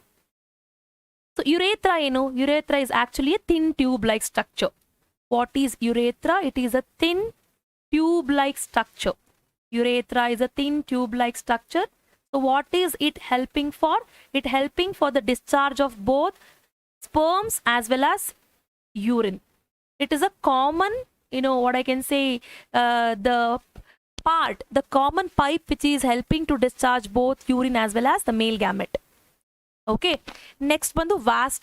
So urethra ಏನು? Urethra is actually a thin tube-like structure. What is urethra? It is a thin tube-like structure. Urethra is a thin tube-like structure. So what is it helping for? It helping for the discharge of both sperms as well as urine. It is a common, what I can say, the common pipe which is helping to discharge both urine as well as the male gamete. Okay, next ಬಂದು vast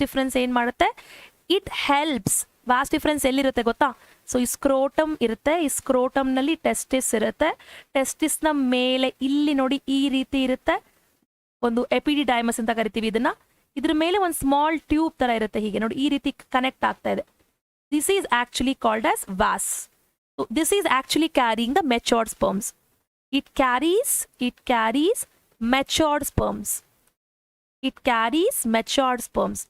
difference ಏನು ಮಾಡುತ್ತೆ, it helps. vast difference ಎಲ್ಲಿರುತ್ತೆ ಗೊತ್ತಾ? So ಈ ಸ್ಕ್ರೋಟಮ್ ಇರುತ್ತೆ, ಈ ಸ್ಕ್ರೋಟಮ್ನಲ್ಲಿ testis ಇರುತ್ತೆ, ಟೆಸ್ಟಿಸ್ನ ಮೇಲೆ ಇಲ್ಲಿ ನೋಡಿ ಈ ರೀತಿ ಇರುತ್ತೆ ಒಂದು ಎಪಿಡಿಡೈಮಸ್ ಅಂತ ಕರಿತೀವಿ ಇದನ್ನ. ಇದ್ರ ಮೇಲೆ ಒಂದು ಸ್ಮಾಲ್ ಟ್ಯೂಬ್ ತರ ಇರುತ್ತೆ, ಹೀಗೆ ನೋಡಿ ಈ ರೀತಿ ಕನೆಕ್ಟ್ ಆಗ್ತಾ ಇದೆ. This is actually called as was. This is actually carrying the matured sperms. It carries matured sperms. It carries matured sperms.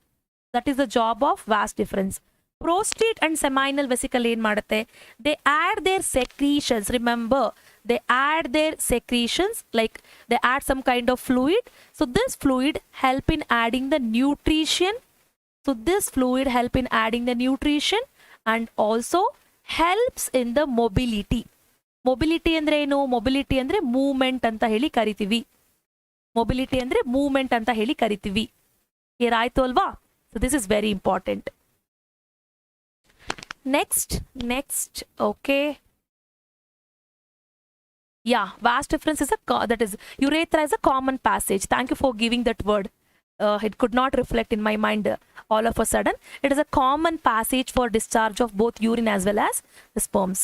That is the job of vas deferens. Prostate and seminal vesicle ಏನು ಮಾಡುತ್ತೆ? They add their secretions. Remember, they add their secretions, like they add some kind of fluid. So this fluid help in adding the nutrition. And also helps in the mobility. Mobility ಅಂದ್ರೆ ಏನು? Mobility ಅಂದ್ರೆ movement ಅಂತ ಹೇಳಿ ಕರಿತೀವಿ. Mobility ಅಂದ್ರೆ movement ಅಂತ ಹೇಳಿ ಕರಿತೀವಿ. ಕ್ಲಿಯರ್ ಆಯ್ತು ಅಲ್ವಾ? So this is very important. Next okay, yeah, vast difference is that is urethra is a common passage. Thank you for giving that word. It could not reflect in my mind all of a sudden. It is a common passage for discharge of both urine as well as the sperms.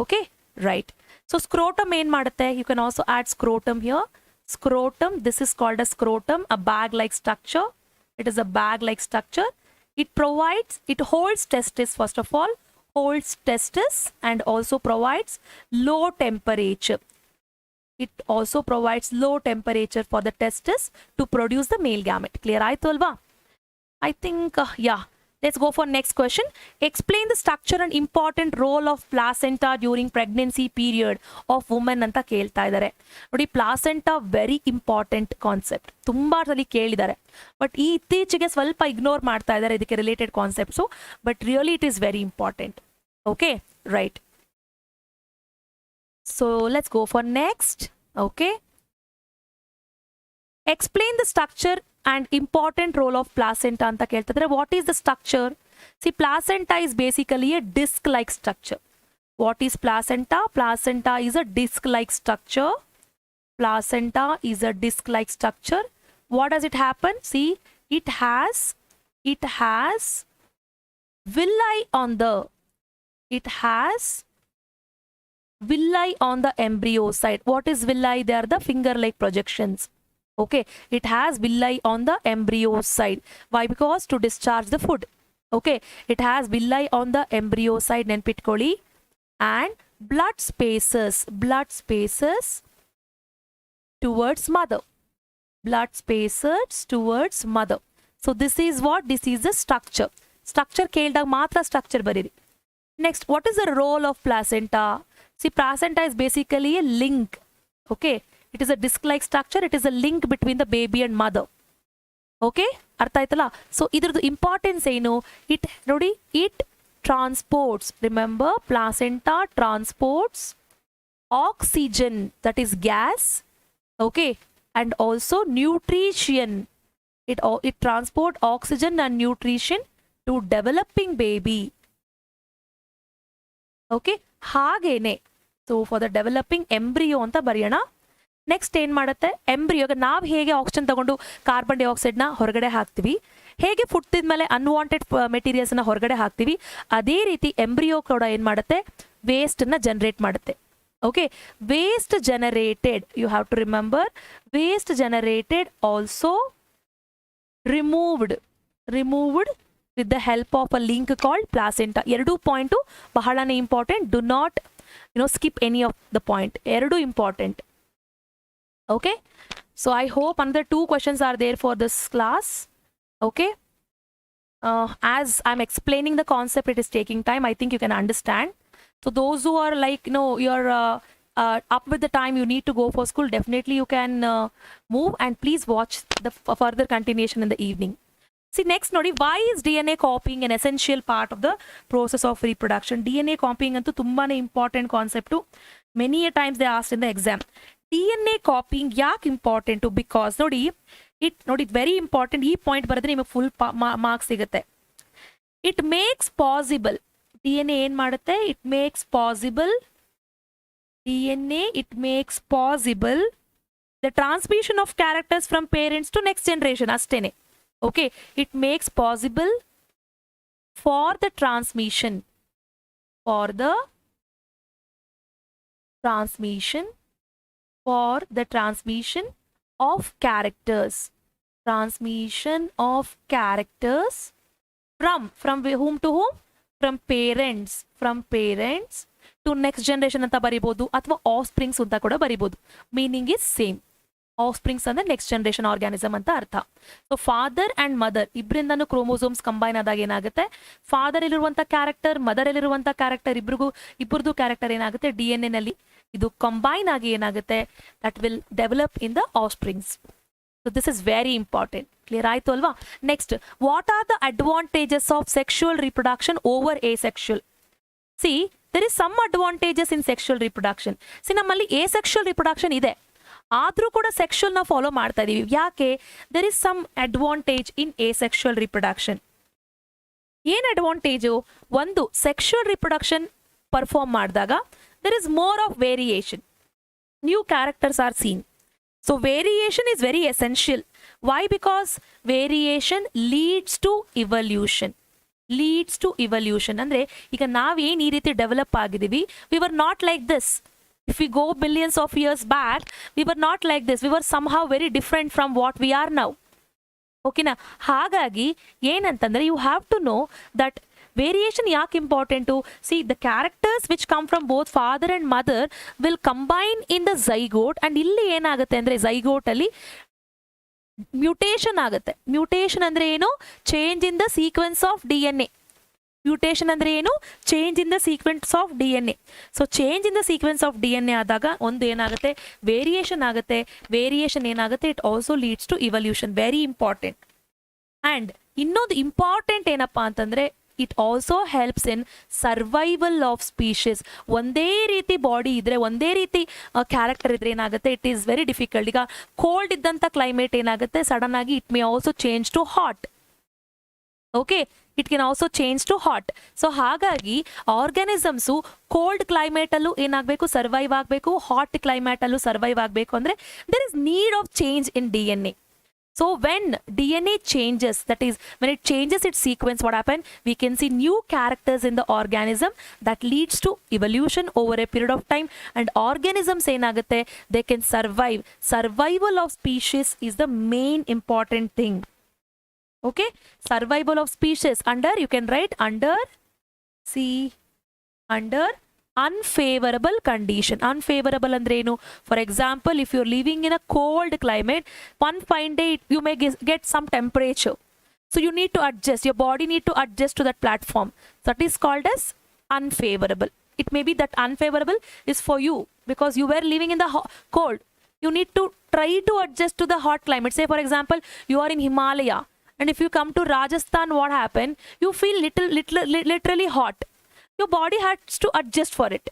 Okay, right. So scrotum ಏನು ಮಾಡುತ್ತೆ? You can also add scrotum here. Scrotum, this is called a scrotum, a bag-like structure. It is a bag-like structure. It holds testis, first of all, and also provides low temperature. It also provides low temperature for the testis to produce the male gamete. Clear ಆಯ್ತು ಅಲ್ವಾ? I think, yeah. Let's go for next question. Explain the structure and important role of placenta during pregnancy period of women ಅಂತ ಕೇಳ್ತಾ ಇದ್ದಾರೆ. ನೋಡಿ, placenta very important concept, ತುಂಬಾ ಸಲ ಕೇಳಿದ್ದಾರೆ, but ಈ ಇತ್ತೀಚೆಗೆ ಸ್ವಲ್ಪ ಇಗ್ನೋರ್ ಮಾಡ್ತಾ ಇದ್ದಾರೆ ಇದಕ್ಕೆ related concepts, but really it is very important. Okay, right. So let's go for next. Okay, explain the structure and important role of placenta anta keltadre. What is the structure? See, placenta is basically a disc like structure. What is placenta? Placenta is a disc like structure. What does it happen? See, it has villi on the embryo side. What is villi? They are the finger like projections. Okay, it has villi on the embryo side. Why? Because to discharge the food. Okay, it has villi on the embryo side, nenpitkoli, and blood spaces towards mother. So this is the structure. Structure keldag matra structure bariri. Next, what is the role of placenta? See, placenta is basically a link. Okay, it is a disc-like structure. It is a link between the baby and mother. Okay, ಅರ್ಥ ಆಯ್ತಲ್ಲ? So ಇದ್ರದ್ದು importance ಏನು? It transports. Remember, placenta transports oxygen, that is gas. Okay, and also nutrition. It transports oxygen and nutrition to developing baby. Okay, ಹಾಗೇನೆ. So for the developing embryo ಅಂತ ಬರೆಯೋಣ. Next ಏನು ಮಾಡುತ್ತೆ? ಎಂಬ್ರಿಯೋಗೆ ನಾವು ಹೇಗೆ ಆಕ್ಸಿಜನ್ ತಗೊಂಡು ಕಾರ್ಬನ್ ಡೈಆಕ್ಸೈಡ್ನ ಹೊರಗಡೆ ಹಾಕ್ತೀವಿ, ಹೇಗೆ ಫುಡ್ ತಿಂದ್ಮೇಲೆ ಅನ್ವಾಂಟೆಡ್ ಮೆಟೀರಿಯಲ್ಸ್ನ ಹೊರಗಡೆ ಹಾಕ್ತೀವಿ, ಅದೇ ರೀತಿ ಎಂಬ್ರಿಯೋ ಕೂಡ ಏನು ಮಾಡುತ್ತೆ? ವೇಸ್ಟನ್ನು ಜನರೇಟ್ ಮಾಡುತ್ತೆ. Okay, waste generated, you have to remember, waste generated also removed with the help of a link called placenta. ಎರಡು ಪಾಯಿಂಟು ಬಹಳನೇ important. Do not skip any of the point. ಎರಡು important. Okay, so I hope another 2 questions are there for this class. Okay, as I'm explaining the concept, it is taking time. I think you can understand. So those who are like, you're up with the time, you need to go for school, definitely you can move, and please watch the further continuation in the evening. See, next nodi, why is DNA copying an essential part of the process of reproduction? DNA copying antu tumbane important concept. Many a times they asked in the exam. DNA copying yak important? Because nodi, it very important. Ee point baradre niಮಗೆ full marks ಸಿಗುತ್ತೆ. It makes possible, D N A ಏನ್ ಮಾಡುತ್ತೆ, it makes possible, D N A it makes possible the transmission of characters from parents to next generation ಅಷ್ಟೇನೆ. Okay, it makes possible for the transmission, for the transmission, for the transmission of characters, transmission of characters from whom to whom, from parents to next generation ಅಂತ ಬರಿಬೋದು, ಅಥವಾ ಆಫ್ಸ್ಪ್ರಿಂಗ್ಸ್ ಅಂತ ಕೂಡ ಬರಿಬೋದು. Meaning is same. ಆಫ್ಸ್ಪ್ರಿಂಗ್ಸ್ ಅಂದ್ರೆ next generation organism ಅಂತ ಅರ್ಥ. So father and mother ಇಬ್ಬರಿಂದನೂ ಕ್ರೋಮೋಸೋಮ್ಸ್ ಕಂಬೈನ್ ಆದಾಗ ಏನಾಗುತ್ತೆ, ಫಾದರ್ ಇರುವಂತ ಕ್ಯಾರೆಕ್ಟರ್, ಮದರ್ ಇರುವಂತ ಕ್ಯಾರೆಕ್ಟರ್, ಇಬ್ಬರದು ಕ್ಯಾರೆಕ್ಟರ್ ಏನಾಗುತ್ತೆ ಡಿ ಎನ್ ಎ ನಲ್ಲಿ ಇದು ಕಂಬೈನ್ ಆಗಿ ಏನಾಗುತ್ತೆ, that will develop in the offsprings. So this is very important. Clear ಆಯ್ತು ಅಲ್ವಾ? Next, what are the advantages of sexual reproduction over asexual? See there is some advantages in sexual reproduction. See ನಮ್ಮಲ್ಲಿ asexual reproduction ಇದೆ, ಆದ್ರೂ ಕೂಡ sexual ನಾವು follow ಮಾಡ್ತಾ ಇದೀವಿ. ಯಾಕೆ? There is some advantage in asexual reproduction. ಏನ್ ಅಡ್ವಾಂಟೇಜು? ಒಂದು, ಸೆಕ್ಷುವಲ್ ರಿಪ್ರೊಡಕ್ಷನ್ ಪರ್ಫಾರ್ಮ್ ಮಾಡಿದಾಗ there is more of variation, new characters are seen. So variation is very essential. Why? Because variation leads to evolution. Leads to evolution ಅಂದ್ರೆ ಈಗ ನಾವೇನ್ ಈ ರೀತಿ develop ಆಗಿದೀವಿ, we were not like this. If we go billions of years back, we were not like this. We were somehow very different from what we are now. ಓಕೆನಾ? ಹಾಗಾಗಿ ಏನಂತಂದ್ರೆ you have to know that variation ಯಾಕೆ important. See the characters which come from both father and mother will combine in the zygote. And ಇಲ್ಲಿ ಏನಾಗುತ್ತೆ ಅಂದ್ರೆ zygote ಅಲ್ಲಿ mutation ಆಗುತ್ತೆ. Mutation ಅಂದ್ರೆ ಏನು? Change in the sequence of D N A. Mutation ಅಂದ್ರೆ ಏನು? Change in the sequence of D N A. So change in the sequence of D N A ಆದಾಗ ಒಂದು ಏನಾಗುತ್ತೆ, ವೇರಿಯೇಷನ್ ಆಗುತ್ತೆ. ವೇರಿಯೇಷನ್ ಏನಾಗುತ್ತೆ, it also leads to evolution. Very important. And ಇನ್ನೊಂದು important ಏನಪ್ಪಾ ಅಂತಂದ್ರೆ, it also helps in survival of species. ಒಂದೇ ರೀತಿ ಬಾಡಿ ಇದ್ರೆ, ಒಂದೇ ರೀತಿ ಕ್ಯಾರೆಕ್ಟರ್ ಇದ್ರೆ ಏನಾಗುತ್ತೆ, ಇಟ್ ಈಸ್ ವೆರಿ ಡಿಫಿಕಲ್ಟ್. ಈಗ ಕೋಲ್ಡ್ ಇದ್ದಂಥ ಕ್ಲೈಮೇಟ್ ಏನಾಗುತ್ತೆ, ಸಡನ್ ಆಗಿ it may also change to hot. Okay, it can also change to hot. So ಹಾಗಾಗಿ ಆರ್ಗ್ಯಾನಿಸಮ್ಸು ಕೋಲ್ಡ್ ಕ್ಲೈಮೇಟ್ ಅಲ್ಲೂ ಏನಾಗಬೇಕು, ಸರ್ವೈವ್ ಆಗಬೇಕು. ಹಾಟ್ ಕ್ಲೈಮೇಟ್ ಅಲ್ಲೂ ಸರ್ವೈವ್ ಆಗಬೇಕು ಅಂದ್ರೆ there is need of change in D N A. So when DNA changes, that is when it changes its sequence, what happens? We can see new characters in the organism that leads to evolution over a period of time. And organisms enagutte, they can survive. Survival of species is the main important thing. Okay, survival of species under, you can write under, see, under unfavorable condition. Unfavorable andre enu? For example, if you're living in a cold climate, one fine day you may get some temperature, so you need to adjust, your body need to adjust to that platform. That is called as unfavorable. It may be that unfavorable is for you because you were living in the cold. You need to try to adjust to the hot climate. Say for example, you are in Himalaya, and if you come to Rajasthan, what happened? You feel literally hot. Your body has to adjust for it.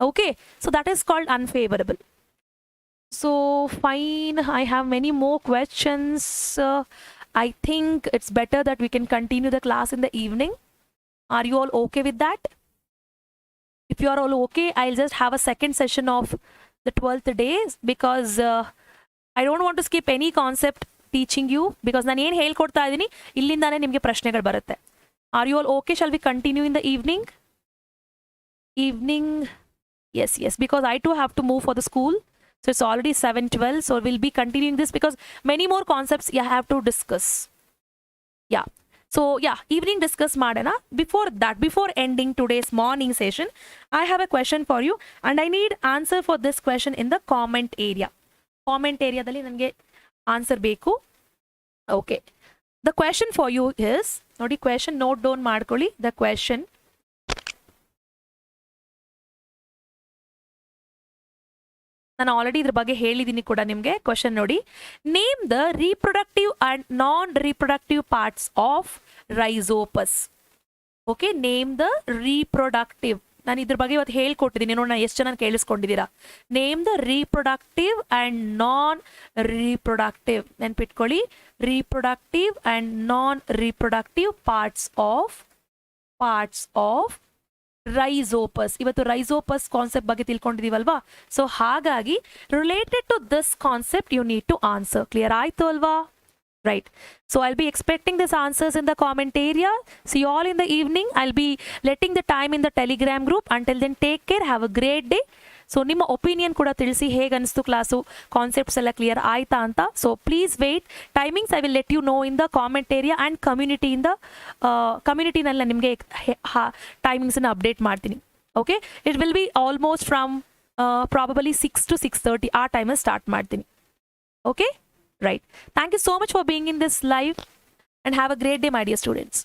Okay, so that is called unfavorable. So fine, I have many more questions. I think it's better that we can continue the class in the evening. Are you all okay with that? If you are all okay, I'll just have a second session of the 12th day because I don't want to skip any concept teaching you because ನಾನು ಏನು ಹೇಳ್ಕೊಡ್ತಾ ಇದ್ದೀನಿ ಇಲ್ಲಿಂದಾನೇ ನಿಮಗೆ ಪ್ರಶ್ನೆಗಳು ಬರುತ್ತೆ. Are you all okay? Shall we continue in the evening? Evening, yes, because I too have to move for the school, so it's already 7:12, so we'll be continuing this because many more concepts you have to discuss. Yeah, so yeah, evening discuss madana. Before that, before ending today's morning session, I have a question for you and I need answer for this question in the comment area. Comment area dalli nange answer beku. Okay, the question for you is, nodi question note down ಮಾಡ್ಕೊಳ್ಳಿ. The question, ನಾನು already ಇದ್ರ ಬಗ್ಗೆ ಹೇಳಿದ್ದೀನಿ ಕೂಡ ನಿಮಗೆ. Question ನೋಡಿ, name the reproductive and non reproductive parts of rhizopus. Okay, name the reproductive. ನಾನು ಇದ್ರ ಬಗ್ಗೆ ಇವತ್ತು ಹೇಳ್ಕೊಟ್ಟಿದ್ದೀನಿ, ನೋಡೋಣ ಎಷ್ಟು ಜನ ಕೇಳಿಸ್ಕೊಂಡಿದ್ದೀರಾ. Name the reproductive and non reproductive. ನೆನ್ಪಿಟ್ಕೊಳ್ಳಿ, reproductive and non reproductive parts of parts of rhizopus. ಇವತ್ತು ರೈಸೋಪಸ್ ಕಾನ್ಸೆಪ್ಟ್ ಬಗ್ಗೆ ತಿಳ್ಕೊಂಡಿದೀವಲ್ವಾ, ಸೊ ಹಾಗಾಗಿ related to this concept you need to answer. Clear ಆಯ್ತು ಅಲ್ವಾ? Right. So I'll be expecting these answers in the comment area. See you all in the evening. I'll be letting the time in the Telegram group. Until then, take care. Have a great day. So ನಿಮ್ಮ opinion ಕೂಡ ತಿಳಿಸಿ, ಹೇಗೆ ಅನಿಸ್ತು class, concepts ಎಲ್ಲ clear ಆಯ್ತಾ ಅಂತ. So please wait. Timings I will let you know in the comment area and ಕಮ್ಯುನಿಟಿನಲ್ಲಿ ನಿಮಗೆ ಟೈಮಿಂಗ್ಸನ್ನು ಅಪ್ಡೇಟ್ ಮಾಡ್ತೀನಿ. Okay, it will be almost from probably 6 to 6:30 ಆ ಟೈಮಲ್ಲಿ ಸ್ಟಾರ್ಟ್ ಮಾಡ್ತೀನಿ. Okay, right. Thank you so much for being in this live and have a great day, my dear students.